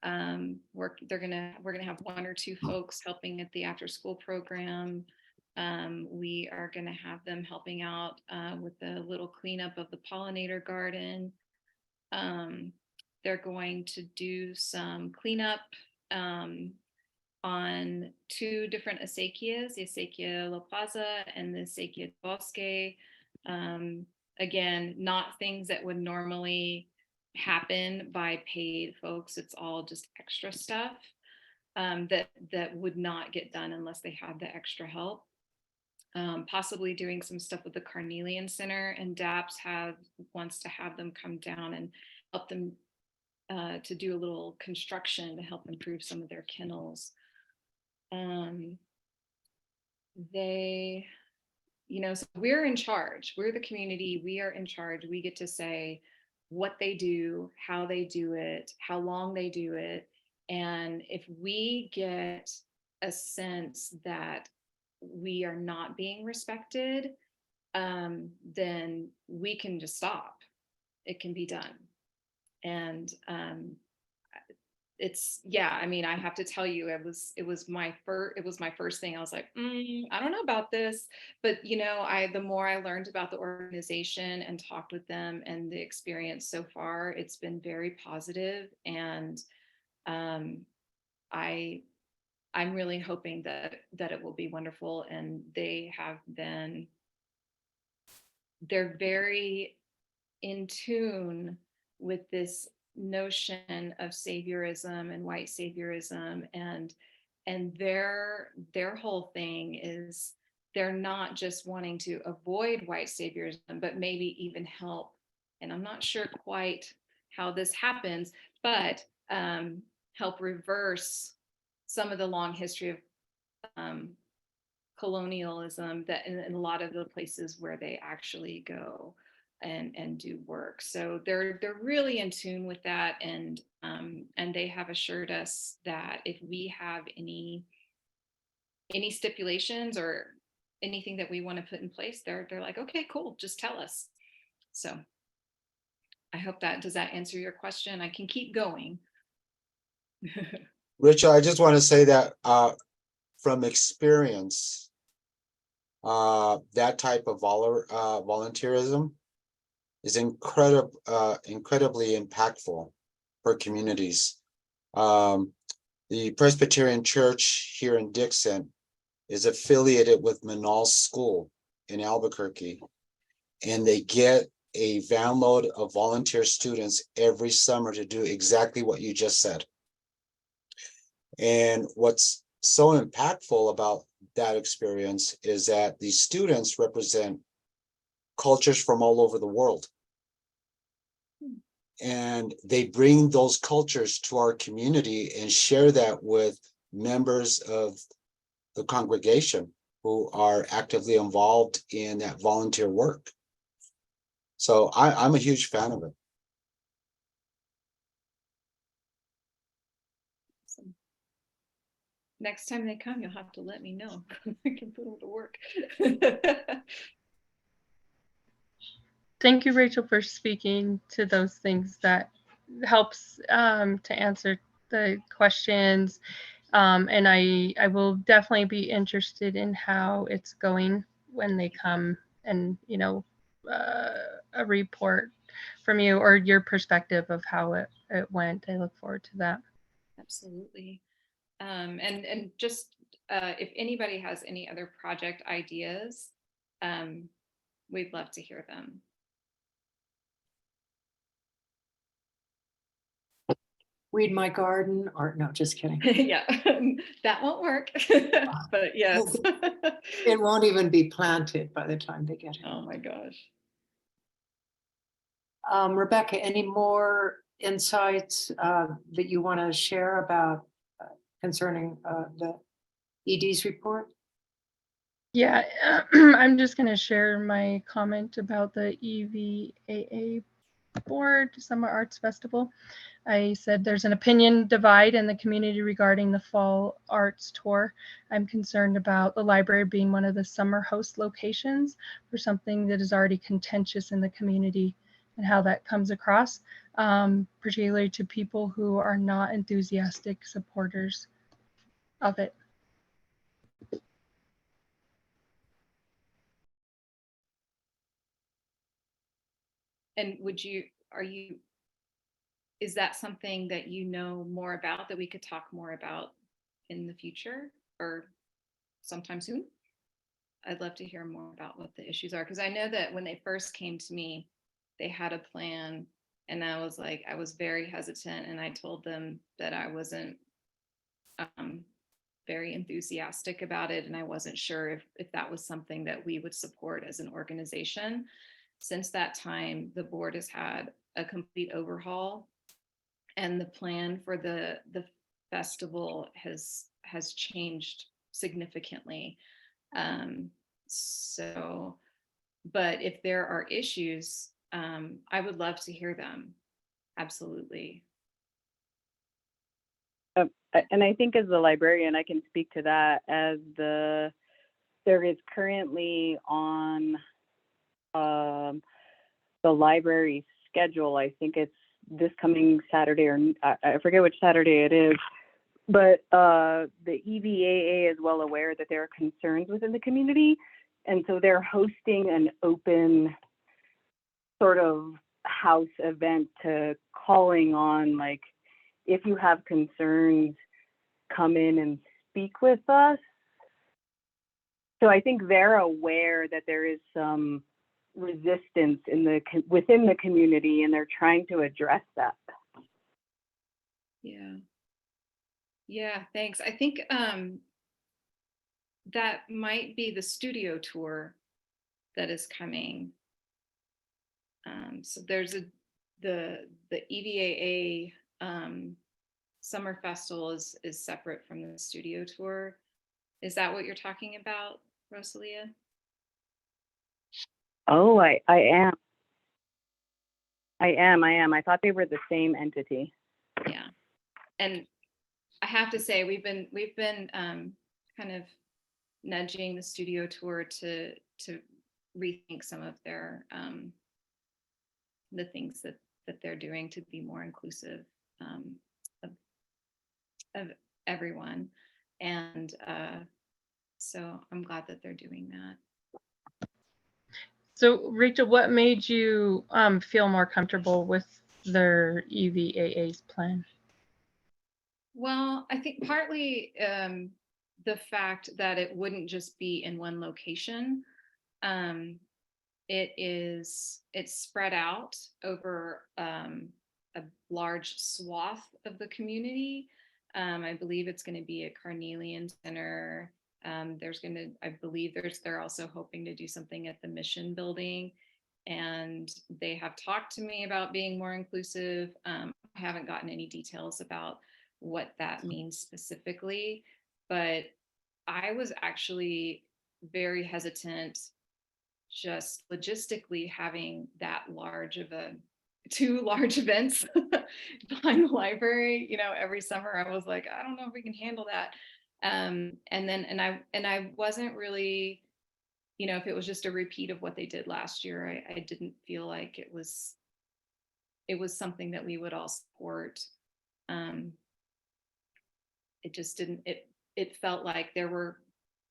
We're going to have 1 or 2 folks helping at the after school program. We are going to have them helping out with the little cleanup of the pollinator garden. They're going to do some cleanup on 2 different acequias, the Acequia La Plaza and the Acequia Bosque. Again, not things that would normally happen by paid folks. It's all just extra stuff that would not get done unless they had the extra help. Possibly doing some stuff with the Carnelian Center, and DAPS wants to have them come down and help them to do a little construction to help improve some of their kennels. So we're in charge. We're the community. We are in charge. We get to say what they do, how they do it, how long they do it. And if we get a sense that we are not being respected, then we can just stop. It can be done. And I have to tell you, it was my first thing. I was like, I don't know about this, but the more I learned about the organization and talked with them, and the experience so far, it's been very positive. And I I'm really hoping that it will be wonderful. And they're very in tune with this notion of saviorism and white saviorism, and their whole thing is they're not just wanting to avoid white saviorism, but maybe even help. And I'm not sure quite how this happens, but help reverse some of the long history of colonialism that in a lot of the places where they actually go and do work. So they're really in tune with that, and they have assured us that if we have any stipulations or anything that we want to put in place, they're like, okay, cool, just tell us. So I hope does that answer your question? I can keep going. Richard, I just want to say that from experience, that type of volunteerism is incredibly impactful for communities. The Presbyterian Church here in Dixon is affiliated with Manal School in Albuquerque, and they get a van load of volunteer students every summer to do exactly what you just said. And what's so impactful about that experience is that these students represent cultures from all over the world. And they bring those cultures to our community and share that with members of the congregation who are actively involved in that volunteer work. So I'm a huge fan of it. Awesome. Next time they come, you'll have to let me know. I can put them to work. Thank you, Rachel, for speaking to those things. That helps to answer the questions. And I will definitely be interested in how it's going when they come, and, a report from you or your perspective of how it went. I look forward to that. Absolutely. And just if anybody has any other project ideas, we'd love to hear them. Weed my garden, or no, just kidding. Yeah, that won't work. But yes. It won't even be planted by the time they get here. Oh my gosh. Rebecca, any more insights that you want to share about concerning the ED's report? Yeah, I'm just going to share my comment about the EVAA board, Summer Arts Festival. I said there's an opinion divide in the community regarding the fall arts tour. I'm concerned about the library being one of the summer host locations for something that is already contentious in the community, and how that comes across, particularly to people who are not enthusiastic supporters of it. And is that something that you know more about, that we could talk more about in the future or sometime soon? I'd love to hear more about what the issues are, because I know that when they first came to me, they had a plan, and I was very hesitant, and I told them that I wasn't very enthusiastic about it, and I wasn't sure if that was something that we would support as an organization. Since that time, the board has had a complete overhaul, and the plan for the festival has changed significantly. So, but if there are issues, I would love to hear them. Absolutely. And I think as the librarian, I can speak to that, as there is currently on the library schedule, I think it's this coming Saturday, or I forget which Saturday it is, but the EVAA is well aware that there are concerns within the community. And so they're hosting an open sort of house event to calling on, like, if you have concerns, come in and speak with us. So I think they're aware that there is some resistance within the community, and they're trying to address that. Yeah. Yeah, thanks. I think that might be the studio tour that is coming. So there's the EVAA summer festival is separate from the studio tour. Is that what you're talking about, Rosalia? Oh, I am. I thought they were the same entity. Yeah. And I have to say, we've been kind of nudging the studio tour to rethink some of their the things that they're doing to be more inclusive of everyone. And so I'm glad that they're doing that. So Rachel, what made you feel more comfortable with their EVAA's plan? Well, I think partly the fact that it wouldn't just be in one location. It's spread out over a large swath of the community. I believe it's going to be at Carnelian Center. I believe they're also hoping to do something at the Mission Building. And they have talked to me about being more inclusive. I haven't gotten any details about what that means specifically, but I was actually very hesitant just logistically having that large of two large events behind the library, every summer. I was like, I don't know if we can handle that. And I wasn't really, if it was just a repeat of what they did last year, I didn't feel like it was something that we would all support. It just didn't, it felt like there were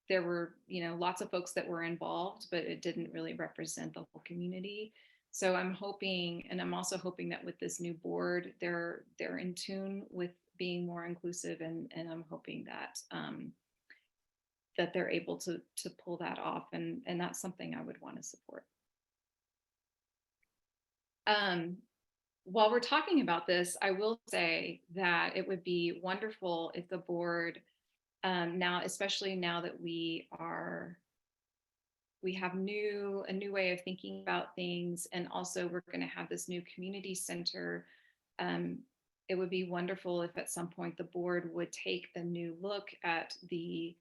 lots of folks that were involved, but it didn't really represent the whole community. So I'm hoping, and I'm also hoping that with this new board, they're in tune with being more inclusive, and I'm hoping that that they're able to pull that off, and that's something I would want to support. While we're talking about this, I will say that it would be wonderful if the board now, especially now that we have a new way of thinking about things, and also we're going to have this new community center. It would be wonderful if at some point the board would take a new look at the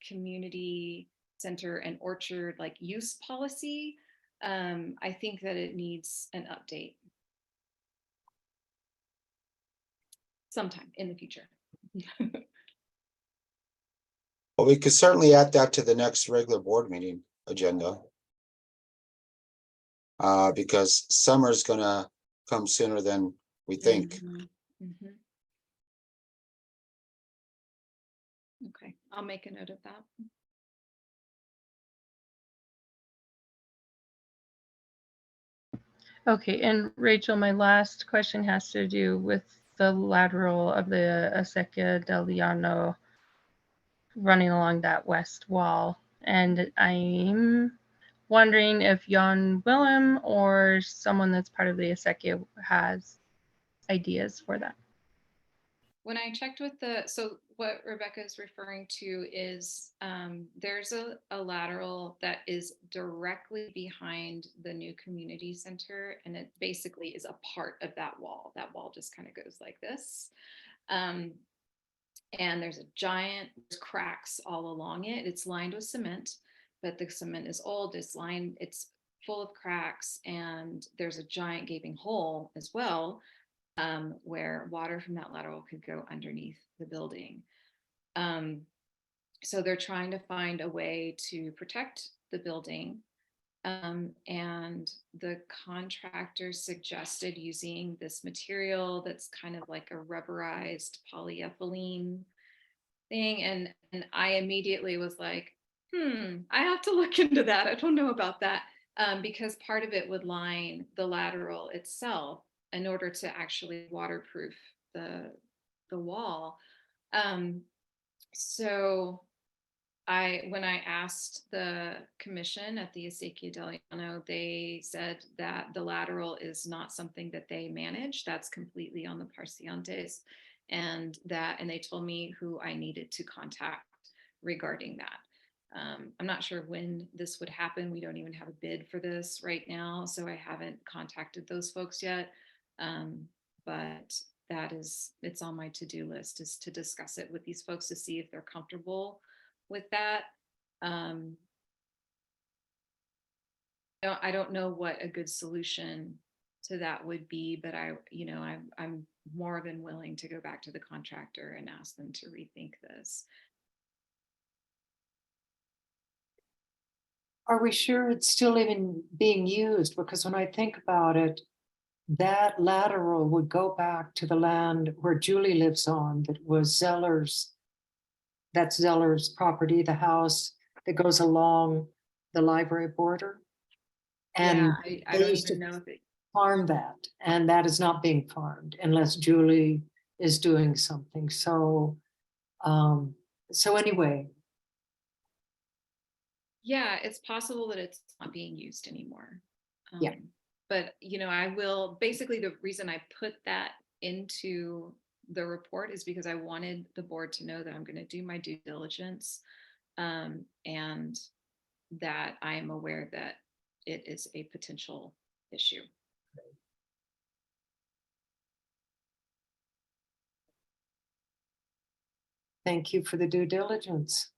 community center and orchard use policy. I think that it needs an update sometime in the future. Well, we could certainly add that to the next regular board meeting agenda. Because summer's gonna come sooner than we think. Mhm. Okay, I'll make a note of that. Okay, and Rachel, my last question has to do with the lateral of the Acequia del Llano running along that west wall. And I'm wondering if Jan Willem or someone that's part of the Acequia has ideas for that. When I checked with so what Rebecca is referring to is there's a lateral that is directly behind the new community center, and it basically is a part of that wall. That wall just kind of goes like this. And there's cracks all along it. It's lined with cement, but the cement is old. It's full of cracks, and there's a giant gaping hole as well, where water from that lateral could go underneath the building. So they're trying to find a way to protect the building. And the contractor suggested using this material that's kind of like a rubberized polyethylene thing. And I immediately was like, I have to look into that. I don't know about that. Because part of it would line the lateral itself in order to actually waterproof the wall. So when I asked the commission at the Acequia del Llano, they said that the lateral is not something that they manage. That's completely on the Parciantes. And they told me who I needed to contact regarding that. I'm not sure when this would happen. We don't even have a bid for this right now, so I haven't contacted those folks yet. But it's on my to-do list, is to discuss it with these folks to see if they're comfortable with that. I don't know what a good solution to that would be, but I'm more than willing to go back to the contractor and ask them to rethink this. Are we sure it's still even being used? Because when I think about it, that lateral would go back to the land where Julie lives on, that was Zeller's. That's Zeller's property, the house that goes along the library border. And Yeah, I they don't used even to know if it, farm that, and that is not being farmed unless Julie is doing something. So, so anyway, yeah, it's possible that it's not being used anymore. Yeah. But I will, basically the reason I put that into the report is because I wanted the board to know that I'm going to do my due diligence, and that I am aware that it is a potential issue. thank you for the due diligence.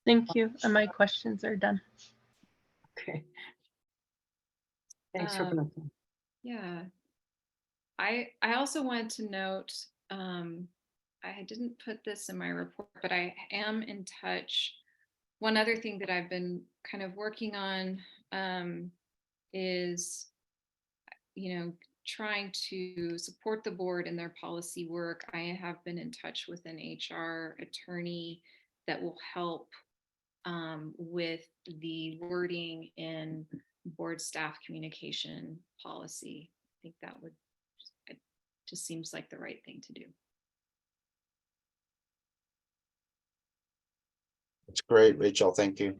Thank you. And my questions are done. Okay. Thanks, Um, Rebecca. Yeah. I also wanted to note, I didn't put this in my report, but I am in touch. One other thing that I've been kind of working on, is, trying to support the board in their policy work. I have been in touch with an HR attorney that will help, with the wording in board staff communication policy. I think that would, it just seems like the right thing to do. It's great, Rachel. Thank you.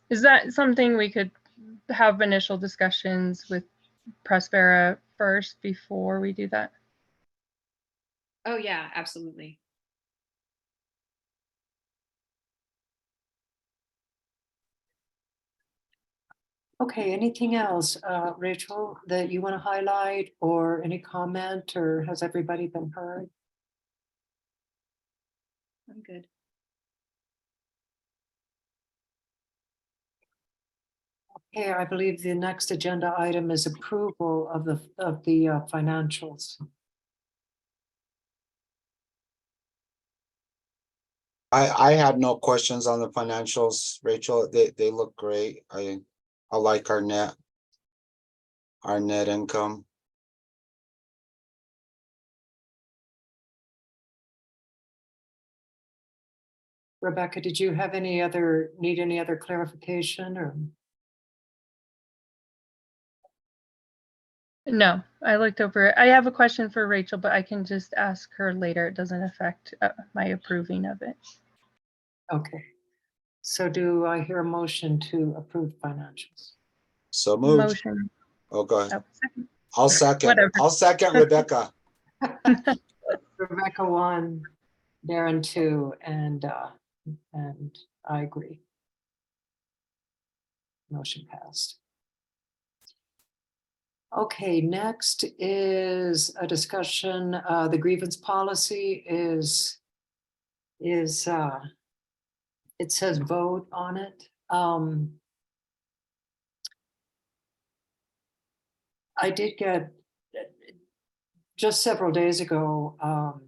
Is that something we could have initial discussions with Prospera first before we do that? Oh yeah, absolutely. Okay, anything else, Rachel, that you want to highlight, or any comment, or has everybody been heard? I'm good. Okay, I believe the next agenda item is approval of the financials. I had no questions on the financials, Rachel. They look great. I like our net income. Rebecca, did you have need any other clarification, or? No, I looked over it. I have a question for Rachel, but I can just ask her later. It doesn't affect my approving of it. Okay, so do I hear a motion to approve financials? So moved. Motion. Oh, go ahead. Oh, second. I'll second. Whatever. I'll second Rebecca. Rebecca 1, Darren 2, and I agree. Motion passed. Okay, next is a discussion. The grievance policy is it says vote on it. I did get, just several days ago,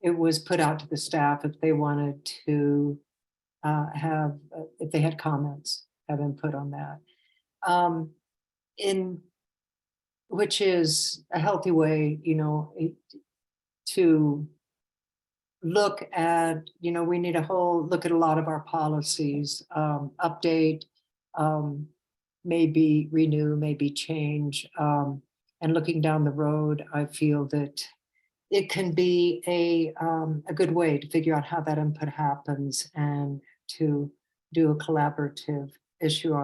it was put out to the staff if they wanted to have, if they had comments, have input on that. Which is a healthy way, to look at, we need look at a lot of our policies, update, maybe renew, maybe change. And looking down the road, I feel that it can be a good way to figure out how that input happens and to do a collaborative issue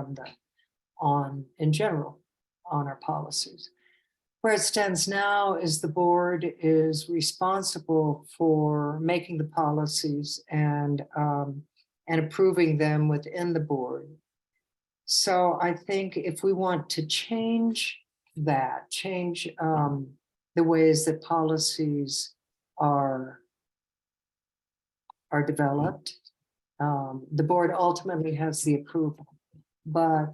in general, on our policies. Where it stands now is the board is responsible for making the policies and approving them within the board. So I think if we want to change that, change the ways that policies are developed, the board ultimately has the approval, but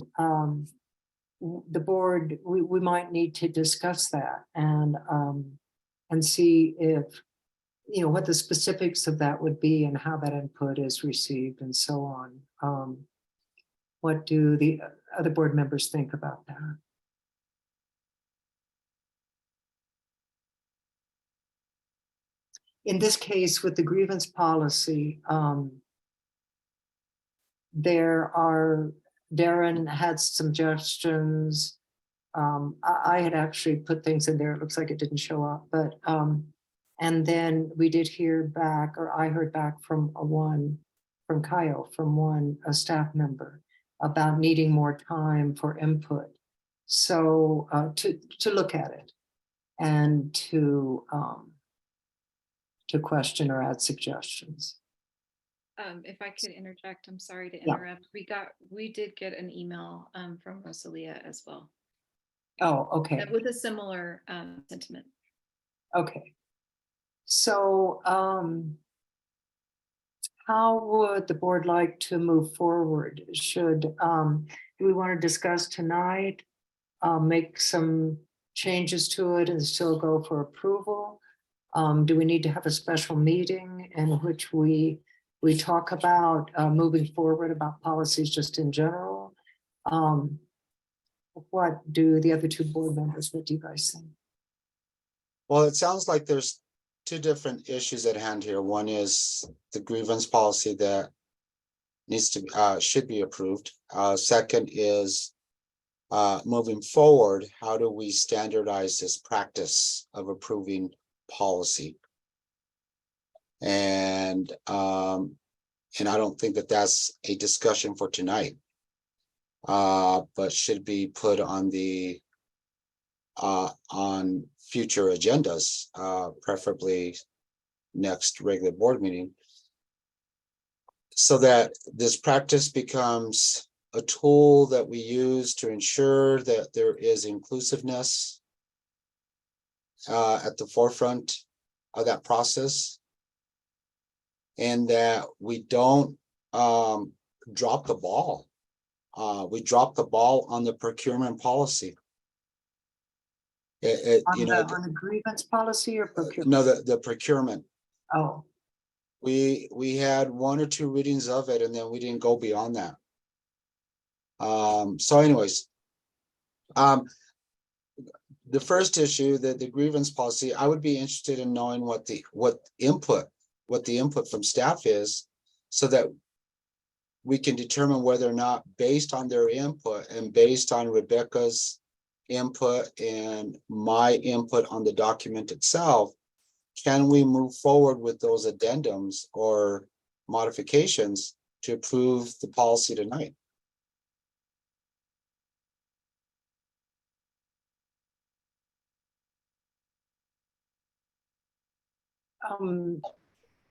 the board, we might need to discuss that and see if, what the specifics of that would be and how that input is received and so on. What do the other board members think about that? In this case, with the grievance policy, Darren had suggestions. I had actually put things in there. It looks like it didn't show up, but and then we did hear back, or I heard back from Kyle, a staff member, about needing more time for input. So to look at it and to question or add suggestions. If I could interject, I'm sorry to Yeah. interrupt. We did get an email from Rosalia as well Oh, okay. with a similar sentiment. Okay. So how would the board like to move forward? Do we want to discuss tonight, make some changes to it and still go for approval? Do we need to have a special meeting in which we talk about moving forward about policies just in general? What do the other two board members, what do you guys think? Well, it sounds like there's two different issues at hand here. One is the grievance policy that needs to, should be approved. Second is moving forward, how do we standardize this practice of approving policy? And I don't think that that's a discussion for tonight, but should be put on the on future agendas, preferably next regular board meeting, so that this practice becomes a tool that we use to ensure that there is inclusiveness at the forefront of that process, and that we don't drop the ball. We dropped the ball on the procurement policy. On the grievance policy or procurement? No, the procurement. Oh, We had one or two readings of it, and then we didn't go beyond that. So anyways, the first issue, the grievance policy, I would be interested in knowing what the input from staff is, so that we can determine whether or not, based on their input and based on Rebecca's input and my input on the document itself, can we move forward with those addendums or modifications to approve the policy tonight?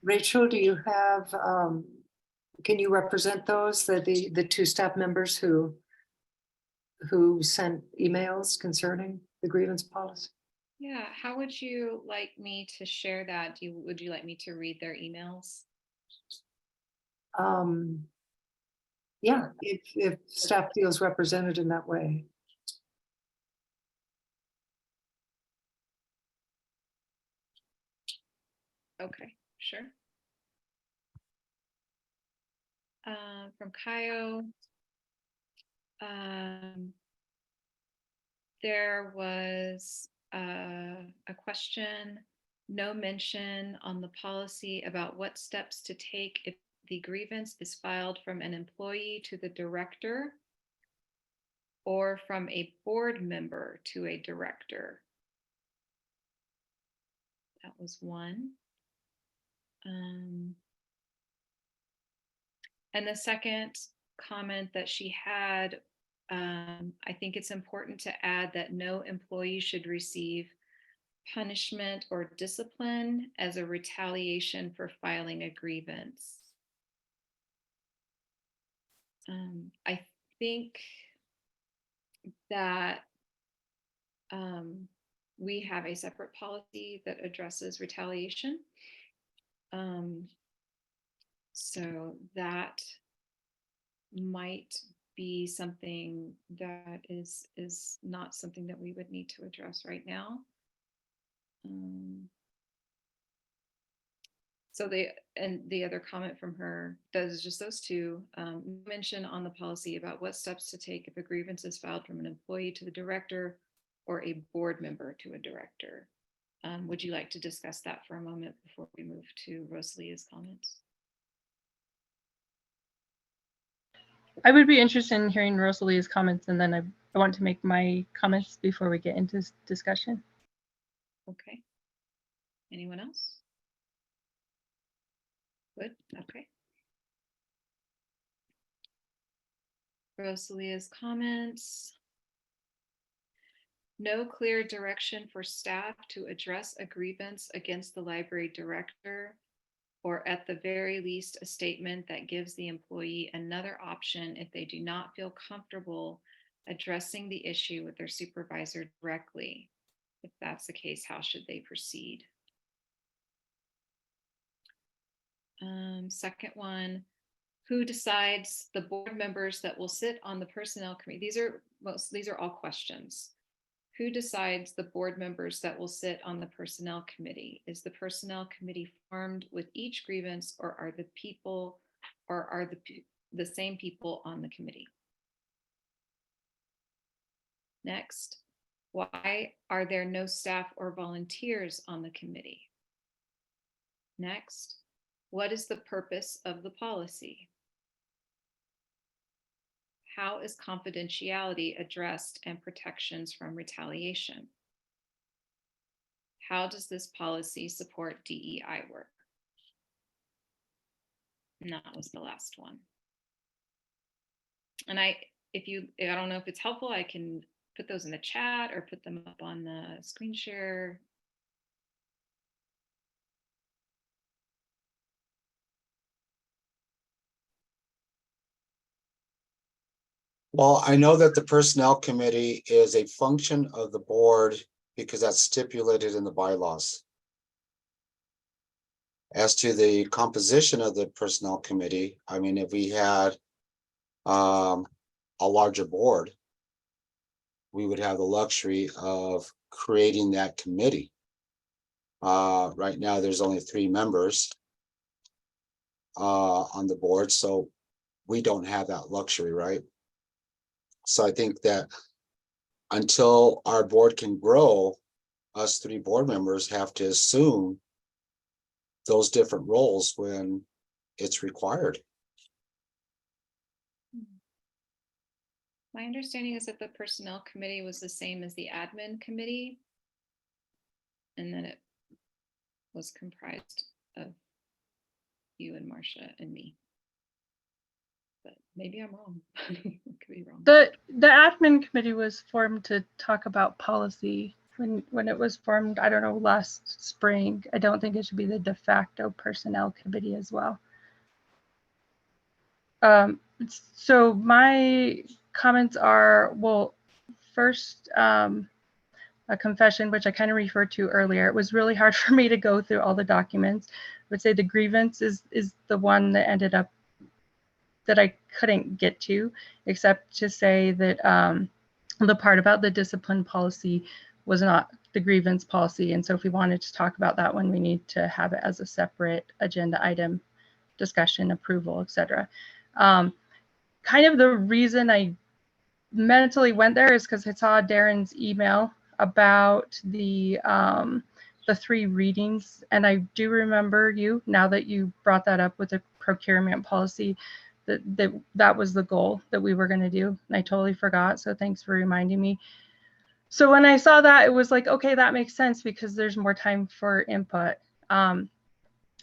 Rachel, do you have, can you represent those, the two staff members who sent emails concerning the grievance policy? Yeah, how would you like me to share that? Would you like me to read their emails? Yeah, if staff feels represented in that way. Okay, sure. From Kaio, there was a question, no mention on the policy about what steps to take if the grievance is filed from an employee to the director or from a board member to a director. that was one. And the second comment that she had, I think it's important to add that no employee should receive punishment or discipline as a retaliation for filing a grievance. I think that we have a separate policy that addresses retaliation. So that might be something that is not something that we would need to address right now. So the other comment from her, does just those two, mention on the policy about what steps to take if a grievance is filed from an employee to the director or a board member to a director. Would you like to discuss that for a moment before we move to Rosalia's comments? I would be interested in hearing Rosalia's comments, and then I want to make my comments before we get into discussion. Okay. Anyone else? Good, okay. Rosalia's comments. No clear direction for staff to address a grievance against the library director, or at the very least, a statement that gives the employee another option if they do not feel comfortable addressing the issue with their supervisor directly. If that's the case, how should they proceed? Second one, who decides the board members that will sit on the personnel committee? These are all questions. Who decides the board members that will sit on the personnel committee? Is the personnel committee formed with each grievance, or are the same people on the committee? Next, why are there no staff or volunteers on the committee? Next, what is the purpose of the policy? How is confidentiality addressed and protections from retaliation? How does this policy support DEI work? And that was the last one. And I don't know if it's helpful, I can put those in the chat or put them up on the screen share. Well, I know that the personnel committee is a function of the board because that's stipulated in the bylaws. As to the composition of the personnel committee, I mean, if we had a larger board, we would have the luxury of creating that committee. Right now, there's only 3 members on the board, so we don't have that luxury, right? So I think that until our board can grow, us 3 board members have to assume those different roles when it's required. My understanding is that the personnel committee was the same as the admin committee, and then it was comprised of you and Marcia and me. But maybe I'm wrong. I could be wrong. The admin committee was formed to talk about policy when it was formed, I don't know, last spring. I don't think it should be the de facto personnel committee as well. So my comments are, well, first, a confession, which I kind of referred to earlier. It was really hard for me to go through all the documents. I would say the grievance is the one that ended up that I couldn't get to, except to say that the part about the discipline policy was not the grievance policy. And so if we wanted to talk about that one, we need to have it as a separate agenda item, discussion, approval, etc. Kind of the reason I mentally went there is because I saw Darren's email about the 3 readings. And I do remember you, now that you brought that up with the procurement policy, that was the goal that we were going to do. And I totally forgot. So thanks for reminding me. So when I saw that, it was like, okay, that makes sense because there's more time for input. I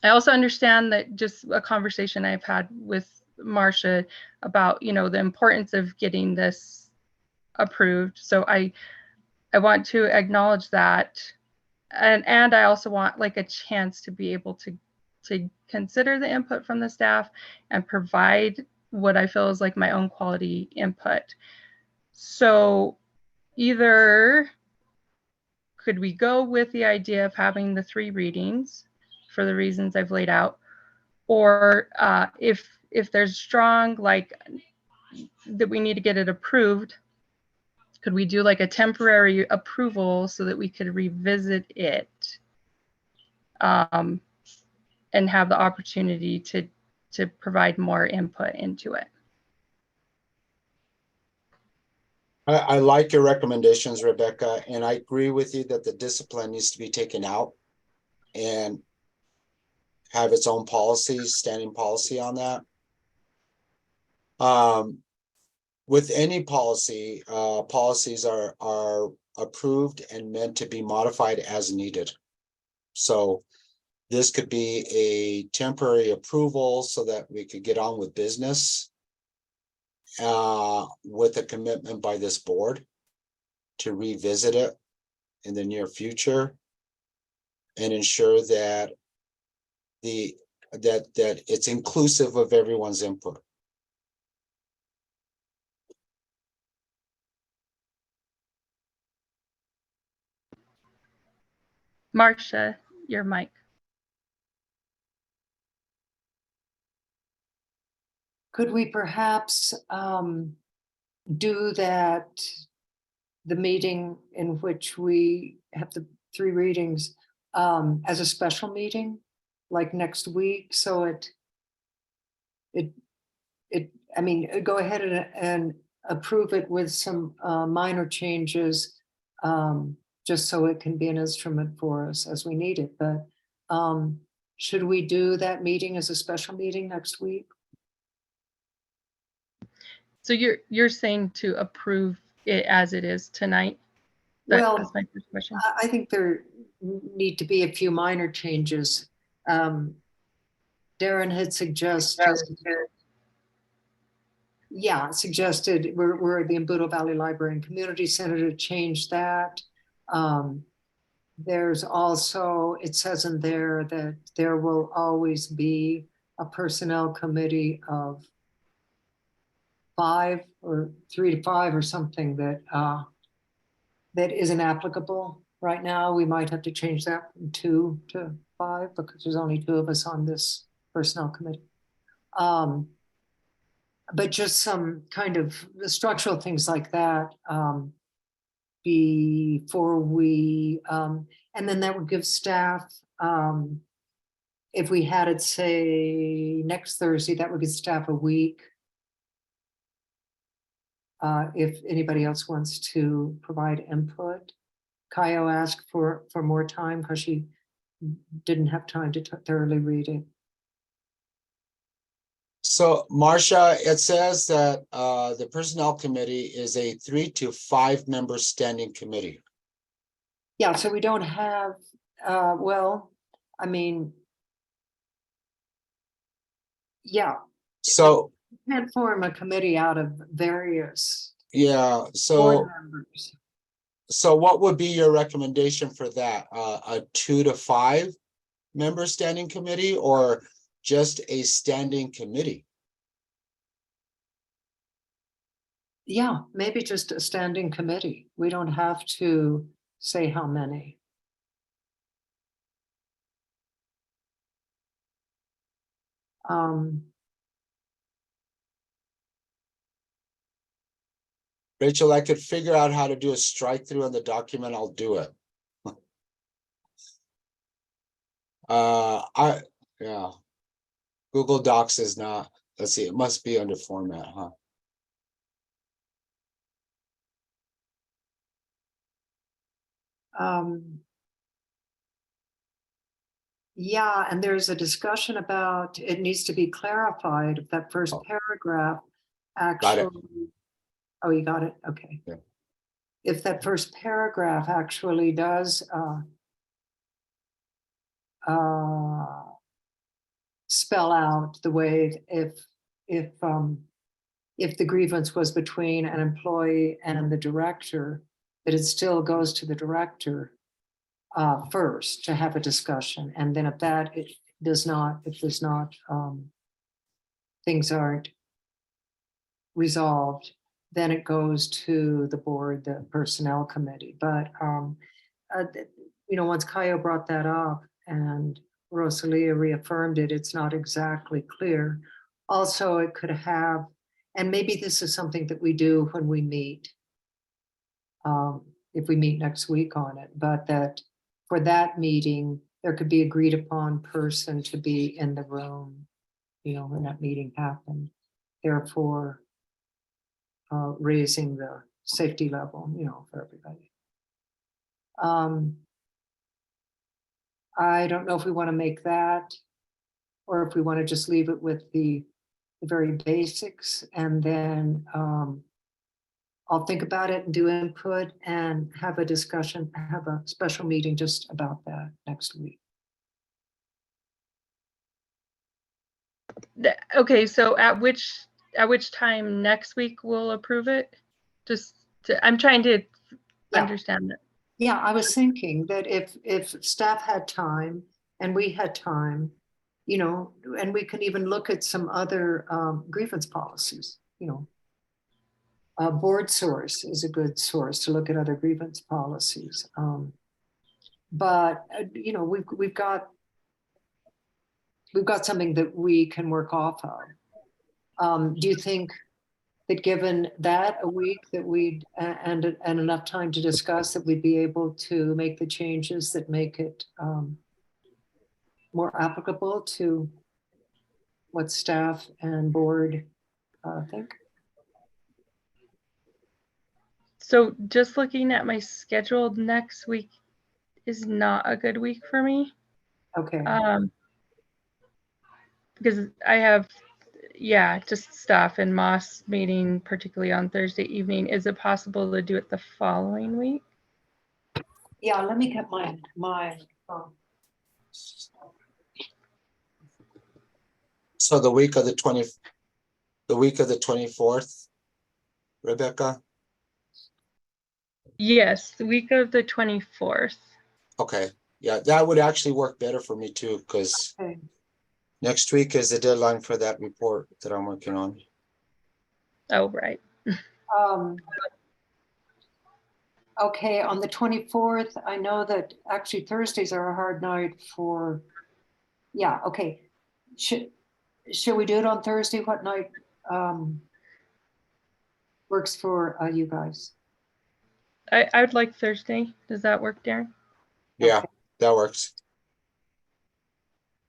also understand that just a conversation I've had with Marcia about, the importance of getting this approved. So I want to acknowledge that. And I also want like a chance to be able to consider the input from the staff and provide what I feel is like my own quality input. So either could we go with the idea of having the 3 readings for the reasons I've laid out, or if there's strong like that we need to get it approved, could we do like a temporary approval so that we could revisit it and have the opportunity to provide more input into it? I like your recommendations, Rebecca, and I agree with you that the discipline needs to be taken out and have its own policies, standing policy on that. With any policy, policies are approved and meant to be modified as needed. So this could be a temporary approval so that we could get on with business. With a commitment by this board to revisit it in the near future and ensure that that it's inclusive of everyone's input. Marcia, your mic. Could we perhaps do that, the meeting in which we have the 3 readings as a special meeting, like next week? So I mean, go ahead and approve it with some minor changes, just so it can be an instrument for us as we need it. But should we do that meeting as a special meeting next week? So you're saying to approve it as it is tonight? Well, That's my first question. I think there need to be a few minor changes. Darren had suggested, we're the Embudo Valley Library and Community Center to change that. There's also, it says in there that there will always be a personnel committee of 5 or 3 to 5 or something that that isn't applicable right now. We might have to change that from 2 to 5 because there's only 2 of us on this personnel committee. But just some kind of structural things like that before we, and then that would give staff, if we had it say next Thursday, that would give staff a week. If anybody else wants to provide input. Kaio asked for more time because she didn't have time to thoroughly read it. So Marcia, it says that the personnel committee is a 3 to 5 member standing committee. Yeah, so we don't have, well, I mean, yeah. So You can't form a committee out of various yeah, board so members. so what would be your recommendation for that? A 2 to 5 member standing committee or just a standing committee? Yeah, maybe just a standing committee. We don't have to say how many. Rachel, I could figure out how to do a strike through on the document. I'll do it. Yeah. Google Docs is not, let's see, it must be under format, huh? Yeah, and there's a discussion about it needs to be clarified if that first Oh. paragraph Got it. actually. Oh, you got it? Okay. Yeah. if that first paragraph actually does spell out the way if the grievance was between an employee and the director, that it still goes to the director first to have a discussion, and then if that it does not, things aren't resolved, then it goes to the board, the personnel committee. But once Kaio brought that up and Rosalia reaffirmed it, it's not exactly clear. Also, it could have, and maybe this is something that we do when we meet, if we meet next week on it, but that for that meeting, there could be agreed upon person to be in the room, when that meeting happened. Therefore, raising the safety level, for everybody. I don't know if we want to make that, or if we want to just leave it with the very basics, and then I'll think about it and do input and have a discussion, have a special meeting just about that next week. Okay, so at which time next week we'll approve it? I'm trying to Yeah. understand that. Yeah, I was thinking that if staff had time and we had time, and we can even look at some other grievance policies, Board Source is a good source to look at other grievance policies. But we've got something that we can work off of. Do you think that given that a week that we'd and enough time to discuss, that we'd be able to make the changes that make it more applicable to what staff and board think? So just looking at my schedule, next week is not a good week for me. Okay. Because I have, just stuff and Moss meeting, particularly on Thursday evening. Is it possible to do it the following week? Yeah, let me get my So the week of the 24th, Rebecca? Yes, the week of the 24th. Okay, yeah, that would actually work better for me too, because okay. next week is the deadline for that report that I'm working on. Oh, right. Okay, on the 24th, I know that actually Thursdays are a hard night for, okay. Should we do it on Thursday? What night works for you guys? I would like Thursday. Does that work, Darren? Yeah, Okay. that works.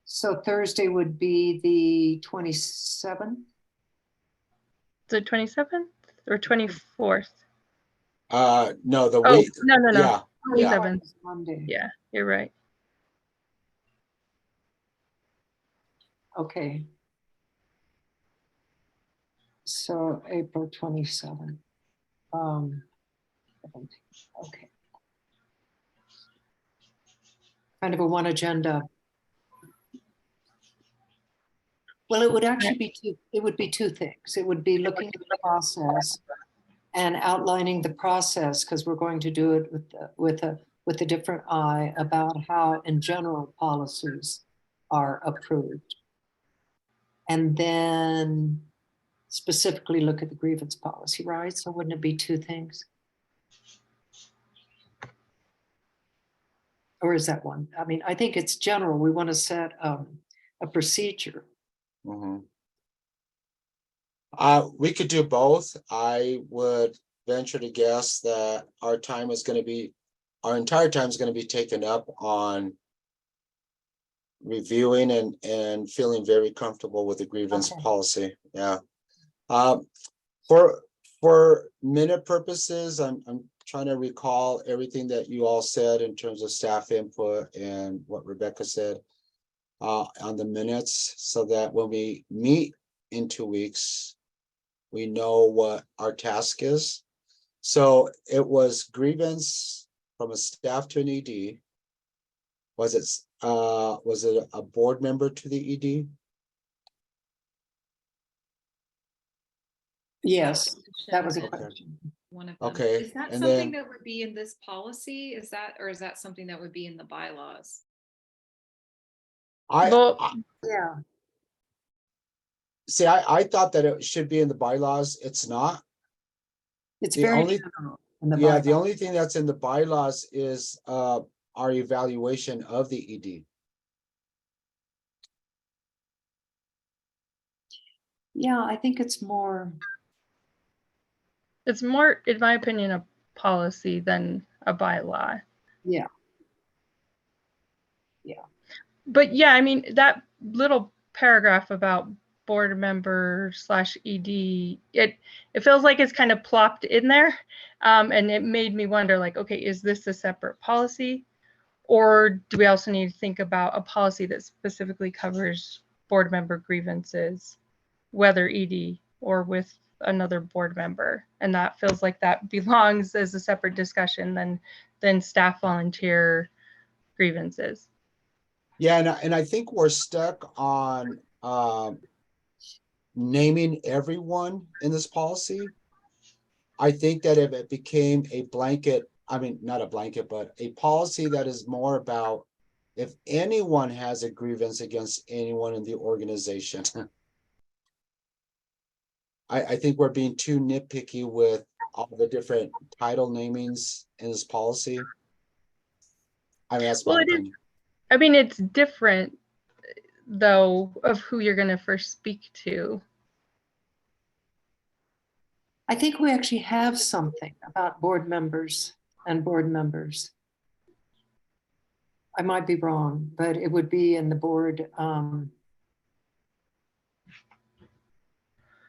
So Thursday would be the 27th? The 27th or 24th? No, the Oh, week. no. Yeah, yeah. 27th. Monday. Yeah, you're right. Okay. So April 27th. Okay. Kind of a one agenda. Well, it would actually be two things. It would be looking at the process and outlining the process, because we're going to do it with a different eye about how in general policies are approved. And then specifically look at the grievance policy, right? So wouldn't it be two things? Or is that one? I mean, I think it's general. We want to set a procedure. Mhm. We could do both. I would venture to guess that our entire time is going to be taken up on reviewing and feeling very comfortable with the grievance Okay. policy. Yeah. For minute purposes, I'm trying to recall everything that you all said in terms of staff input and what Rebecca said on the minutes, so that when we meet in 2 weeks, we know what our task is. So it was grievance from a staff to an ED. Was it a board member to the ED? Yes, that was a And question. One of them. Okay, Is that and something then- that would be in this policy? Or is that something that would be in the bylaws? Well, Yeah, See, I thought that it should be in the bylaws. It's not. it's The very only- general in the Yeah, the bylaw. only thing that's in the bylaws is our evaluation of the E ED. Yeah, I think it's more, it's more, in my opinion, a policy than a bylaw. yeah, But yeah, I mean, that little paragraph about board member slash ED, it feels like it's kind of plopped in there. And it made me wonder, like, okay, is this a separate policy? Or do we also need to think about a policy that specifically covers board member grievances, whether ED or with another board member? And that feels like that belongs as a separate discussion than staff volunteer grievances. Yeah, and I think we're stuck on naming everyone in this policy. I think that if it became a blanket, I mean, not a blanket, but a policy that is more about if anyone has a grievance against anyone in the organization. I think we're being too nitpicky with all the different title namings in this policy. I mean, that's Well, my it is. opinion. I mean, it's different though of who you're going to first speak to. I think we actually have something about board members and board members. I might be wrong, but it would be in the board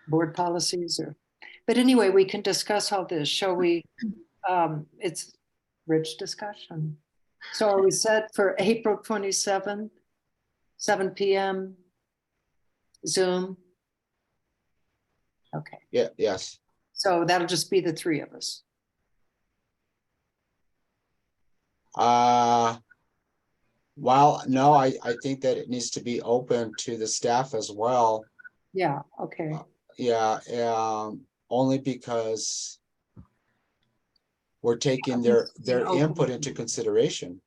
board policies or, but anyway, we can discuss all this. Shall we? It's rich discussion. So are we set for April 27th, 7 p.m. Zoom? Okay, Yeah, yes. so that'll just be the three of us. Well, no, I think that it needs to be open to the staff as well. Yeah, okay. Yeah, only because we're taking their open input into meeting. consideration.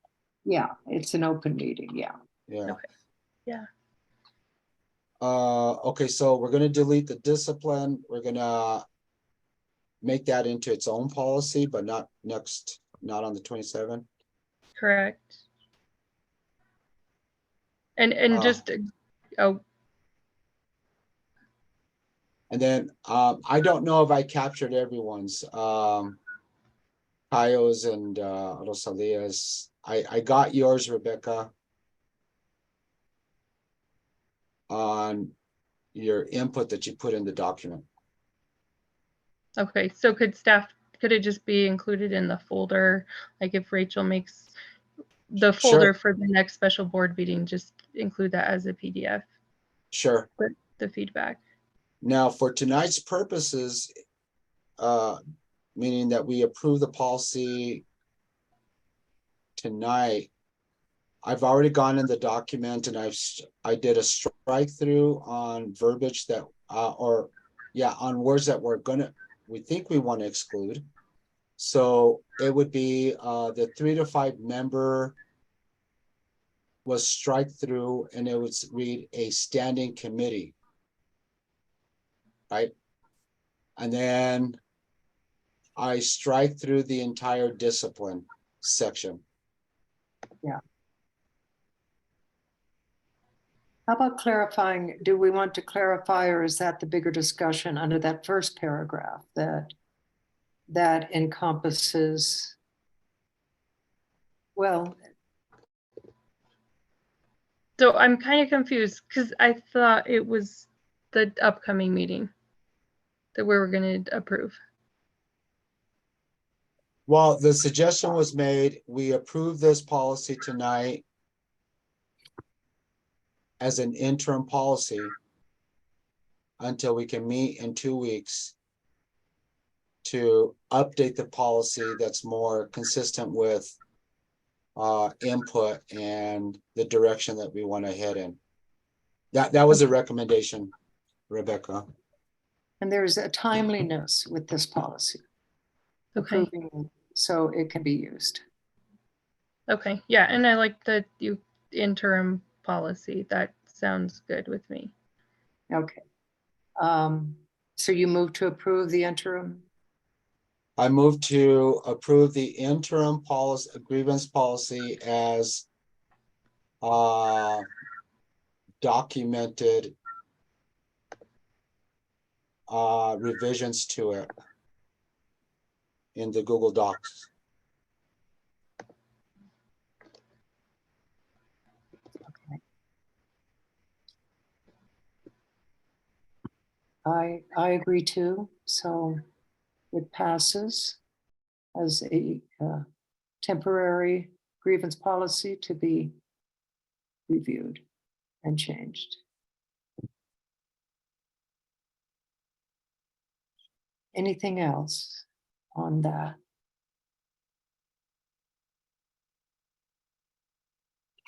Yeah, it's an open meeting, yeah. Yeah. Okay. Yeah. Okay, so we're gonna delete the discipline. We're gonna make that into its own policy, but not on the 27th. Correct. And just oh, And then I don't know if I captured everyone's Caio's and Rosalia's. I got yours, Rebecca, on your input that you put in the document. okay. So could it just be included in the folder? Like if Rachel makes the folder for the next special board meeting, just include that as a PDF, Sure. the feedback. Now, for tonight's purposes, meaning that we approve the policy tonight, I've already gone in the document and I did a strike through on verbiage that on words that we think we want to exclude. So it would be the 3 to 5 member was strike through, and it would read a standing committee. Right? And then I strike through the entire discipline section. Yeah. How about clarifying, do we want to clarify, or is that the bigger discussion under that first paragraph that encompasses, well, So I'm kind of confused because I thought it was the upcoming meeting that we were going to approve. Well, the suggestion was made, we approve this policy tonight as an interim policy until we can meet in 2 weeks to update the policy that's more consistent with input and the direction that we want to head in. That was a recommendation, Rebecca. And there's a timeliness with this policy. Okay. Approving it so it can be used. Okay. Yeah. And I like the interim policy. That sounds good with me. Okay. So you move to approve the interim? I move to approve the interim policy, grievance policy as documented revisions to it in the Google Docs. I agree too. So it passes as a temporary grievance policy to be reviewed and changed. Anything else on that?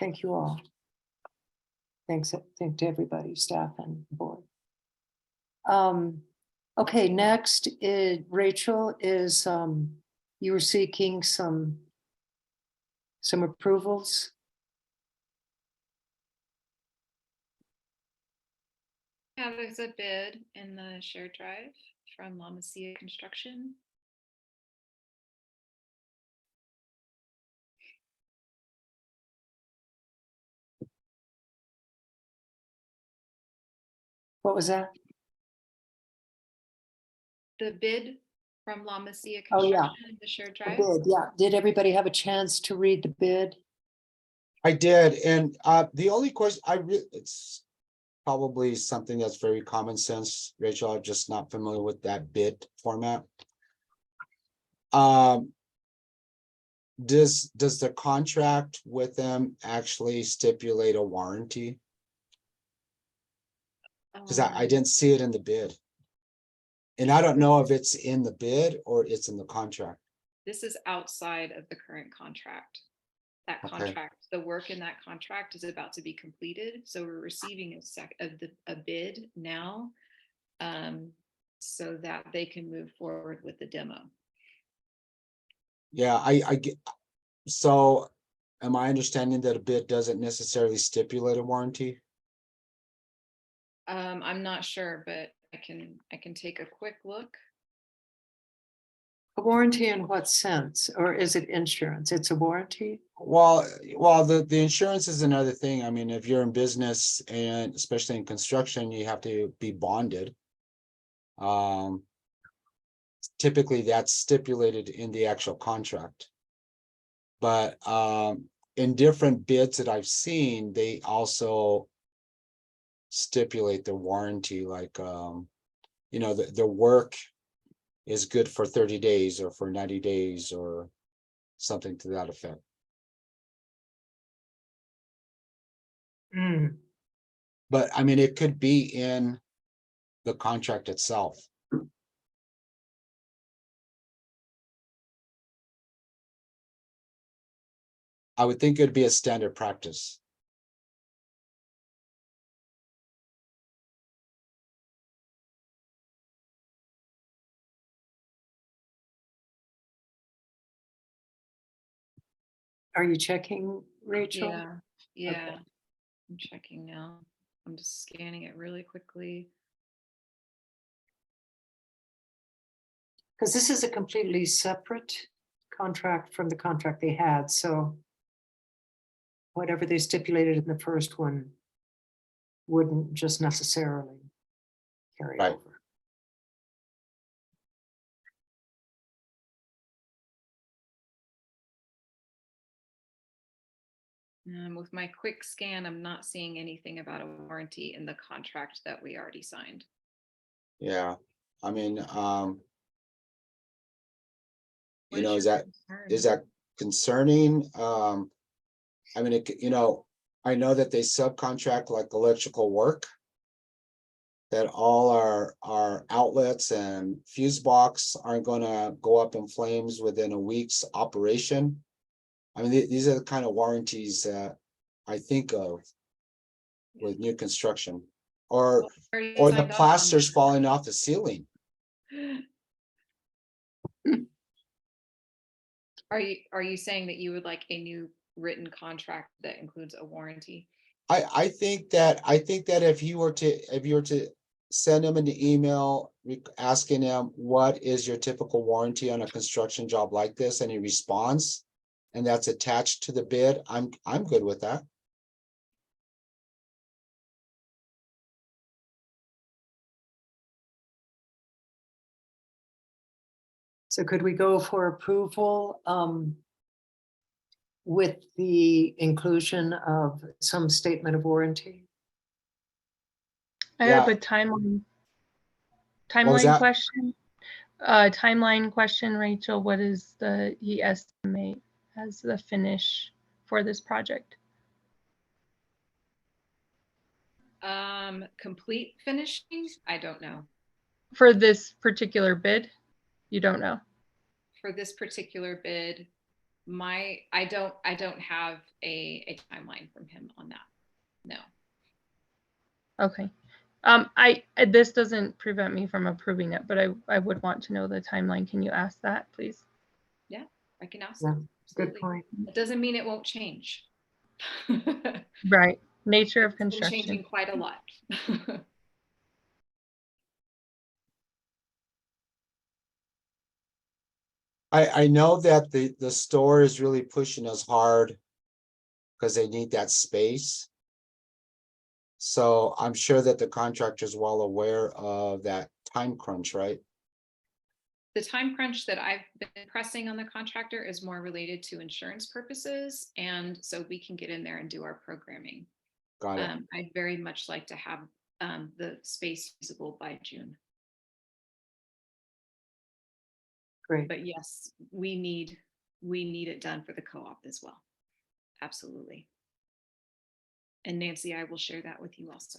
Thank you all. Thanks to everybody, staff and board. Okay, next is Rachel is you were seeking some approvals. Yeah, there's a bid in the shared drive from La Masia Construction. What was that? The bid from La Masia Oh, yeah. Construction in the shared The drive. bid, yeah. Did everybody have a chance to read the bid? I did, and the only question it's probably something that's very common sense, Rachel. I'm just not familiar with that bid format. Does the contract with them actually stipulate a warranty? Because I didn't see it in the bid. And I don't know if it's in the bid or it's in the contract. This is outside of the current contract. That Okay. contract, the work in that contract is about to be completed. So we're receiving a bid now so that they can move forward with the demo. Yeah, I get, so am I understanding that a bid doesn't necessarily stipulate a warranty? I'm not sure, but I can take a quick look. A warranty in what sense? Or is it insurance? It's a warranty? Well, the insurance is another thing. I mean, if you're in business and especially in construction, you have to be bonded. Typically that's stipulated in the actual contract. But in different bids that I've seen, they also stipulate the warranty, like you know, the work is good for 30 days or for 90 days or something to that effect. But I mean, it could be in the contract itself. I would think it'd be a standard practice. Are you checking, Rachel? Yeah. I'm checking now. I'm just scanning it really quickly. Because this is a completely separate contract from the contract they had, so whatever they stipulated in the first one wouldn't just necessarily carry Right. over. With my quick scan, I'm not seeing anything about a warranty in the contract that we already signed. Yeah, I mean, What you know, your is that concern? concerning? I mean, you know, I know that they subcontract like electrical work. that all our outlets and fuse box aren't gonna go up in flames within a week's operation. I mean, these are the kind of warranties that I think of with new construction, or Already or the signed off on plaster's falling off the ceiling. that. Are you saying that you would like a new written contract that includes a warranty? I think that if you were to send them an email asking them what is your typical warranty on a construction job like this, and he responds, and that's attached to the bid, I'm good with that. So could we go for approval with the inclusion of some statement of warranty? I have Yeah. a timeline. was Timeline that? question. Timeline question, Rachel. What is he estimate as the finish for this project? Complete finishing? I don't know. For this particular bid, you don't know. For this particular bid, I don't have a timeline from him on that. No. Okay. This doesn't prevent me from approving it, but I would want to know the timeline. Can you ask that, please? Yeah, I can ask. Yeah, Absolutely. good point. It doesn't mean it won't change. Right. Nature of It's been construction. changing quite a lot. I know that the store is really pushing us hard because they need that space. So I'm sure that the contractor is well aware of that time crunch, right? The time crunch that I've been pressing on the contractor is more related to insurance purposes, and so we can get in there and do our programming. Got it. I'd very much like to have the space usable by June. Great. But yes, we need it done for the co-op as well. Absolutely. And Nancy, I will share that with you also.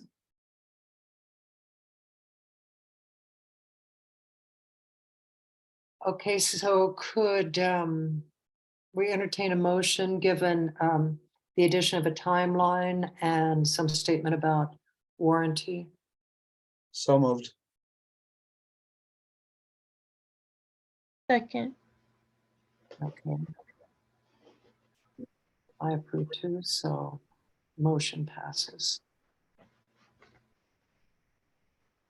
Okay, so could we entertain a motion given the addition of a timeline and some statement about warranty? So moved. Second. Okay. I approve too, so motion passes.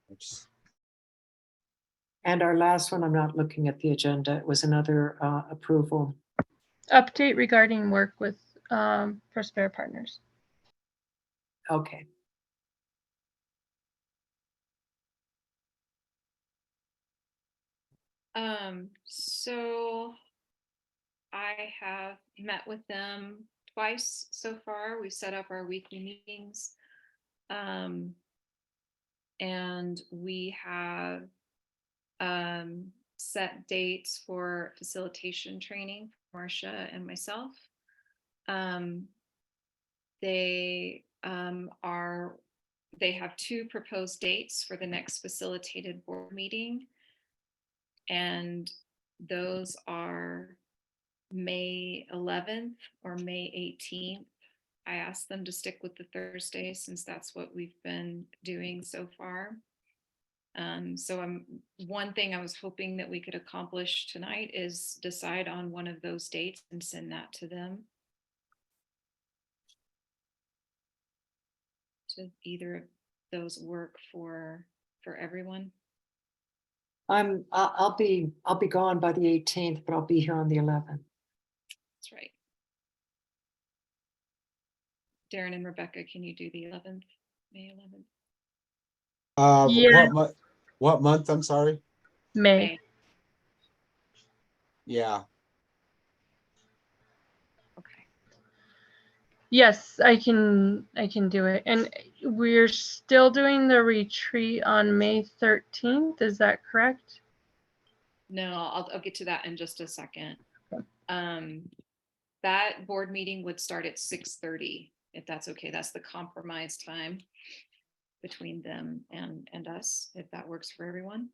Oops. And our last one, I'm not looking at the agenda, it was another approval. Update regarding work with Prospera Partners. Okay. So I have met with them twice so far. We set up our weekly meetings. And we have set dates for facilitation training for Marcia and myself. They have 2 proposed dates for the next facilitated board meeting. And those are May 11th or May 18th. I asked them to stick with the Thursday since that's what we've been doing so far. So one thing I was hoping that we could accomplish tonight is decide on one of those dates and send that to them. To either of those work for everyone? I'll be gone by the 18th, but I'll be here on the 11th. That's right. Darren and Rebecca, can you do the 11th, May 11th? Yeah. What month? I'm sorry. May. Yeah. Okay. Yes, I can do it. And we're still doing the retreat on May 13th. Is that correct? No, I'll get to that in just a second. That board meeting would start at 6:30, if that's okay. That's the compromise time. between them and us, if that works for everyone.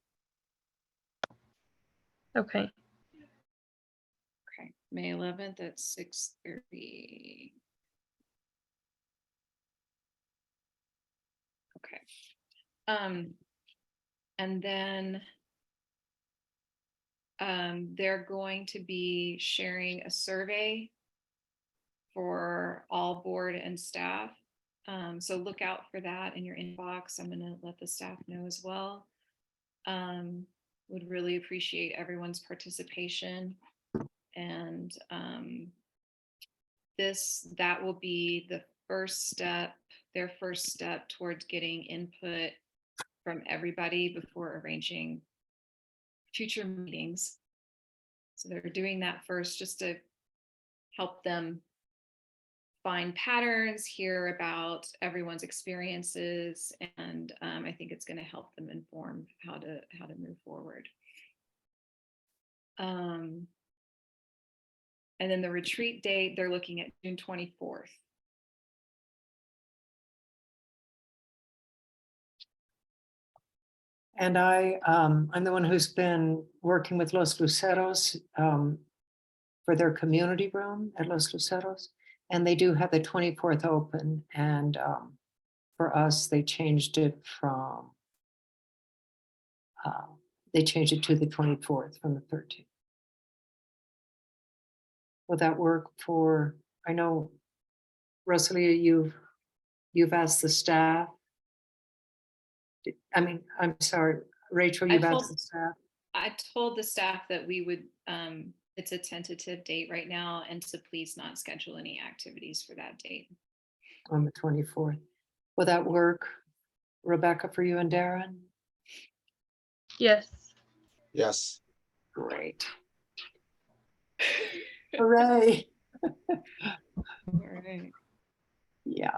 Okay. Okay, May 11th at 6:30. Okay. And then they're going to be sharing a survey for all board and staff. So look out for that in your inbox. I'm gonna let the staff know as well. Would really appreciate everyone's participation. And that will be the first step, their first step towards getting input from everybody before arranging future meetings. So they're doing that first just to help them find patterns, hear about everyone's experiences, and I think it's going to help them inform how to move forward. And then the retreat date, they're looking at June 24th. And I'm the one who's been working with Los Luceros for their community room at Los Luceros. And they do have the 24th open. And for us, they changed it from, they changed it to the 24th from the 13th. Will that work for, I know, Rosalia, you've asked the staff. I mean, I'm sorry, Rachel, you've asked the staff. I told the staff that we would, it's a tentative date right now, and to please not schedule any activities for that date. On the 24th. Will that work, Rebecca, for you and Darren? Yes. Yes. Great. Hooray. All right, Yeah.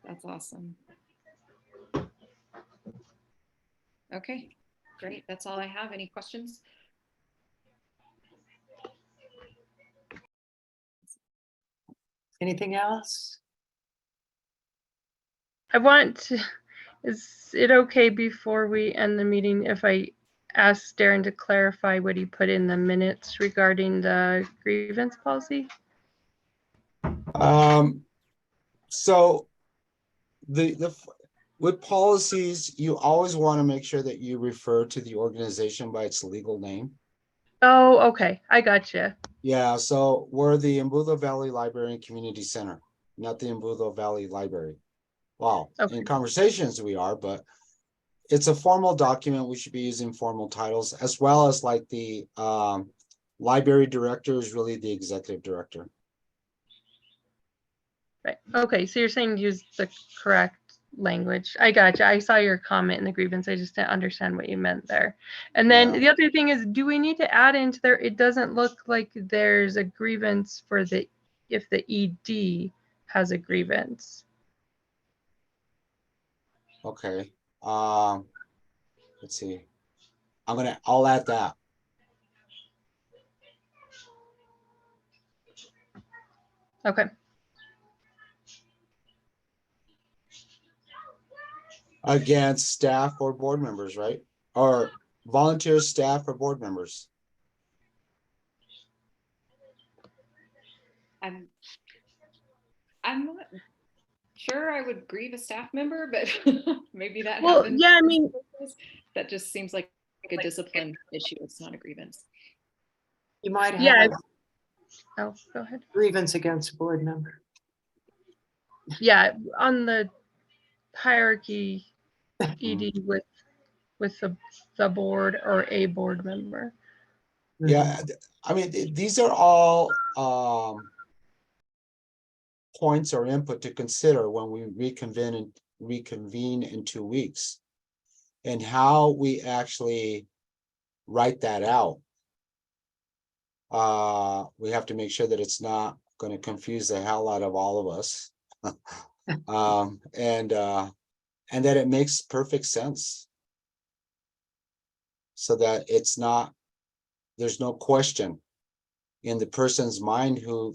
that's awesome. Okay, great. That's all I have. Any questions? Anything else? I want to, is it okay before we end the meeting if I ask Darren to clarify what he put in the minutes regarding the grievance policy? So with policies, you always want to make sure that you refer to the organization by its legal name. Oh, okay. I gotcha. Yeah, so we're the Embudo Valley Library and Community Center, not the Embudo Valley Library. Well, Okay. in conversations we are, but it's a formal document. We should be using formal titles, as well as like the library director is really the executive director. Right. Okay. So you're saying use the correct language. I gotcha. I saw your comment in the grievance. I just didn't understand what you meant there. And then Yeah. the other thing is, do we need to add into there? It doesn't look like there's a grievance for the, if the ED has a grievance. Okay. Let's see. I'll add that. Okay. Against staff or board members, right? Or volunteer staff or board members. I'm not sure I would grieve a staff member, but maybe that Well, happens. yeah, I mean, that just seems like a discipline issue. It's not a grievance. You might have yeah. a Oh, go ahead. grievance against a board member. Yeah, on the hierarchy, ED with the board or a board member. Yeah, I mean, these are all points or input to consider when we reconvene in 2 weeks, and how we actually write that out. We have to make sure that it's not going to confuse the hell out of all of us. And that it makes perfect sense, so that it's not, there's no question in the person's mind who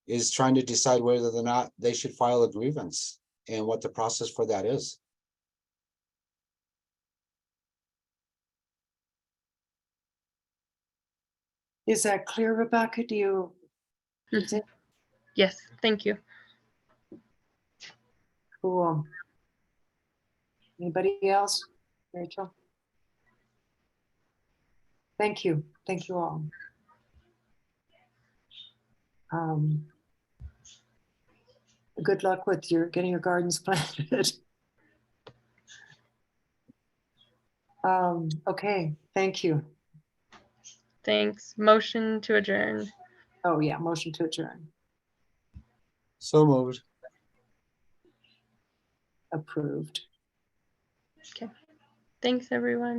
is trying to decide whether or not they should file a grievance. and what the process for that is. Is that clear, Rebecca? Do you? is it Yes, thank you. Cool. Anybody else? Rachel? Thank you. Thank you all. Good luck with your getting your gardens planted. Okay, thank you. Thanks. Motion to adjourn. Oh, yeah, motion to adjourn. So moved. Approved. Thanks, everyone.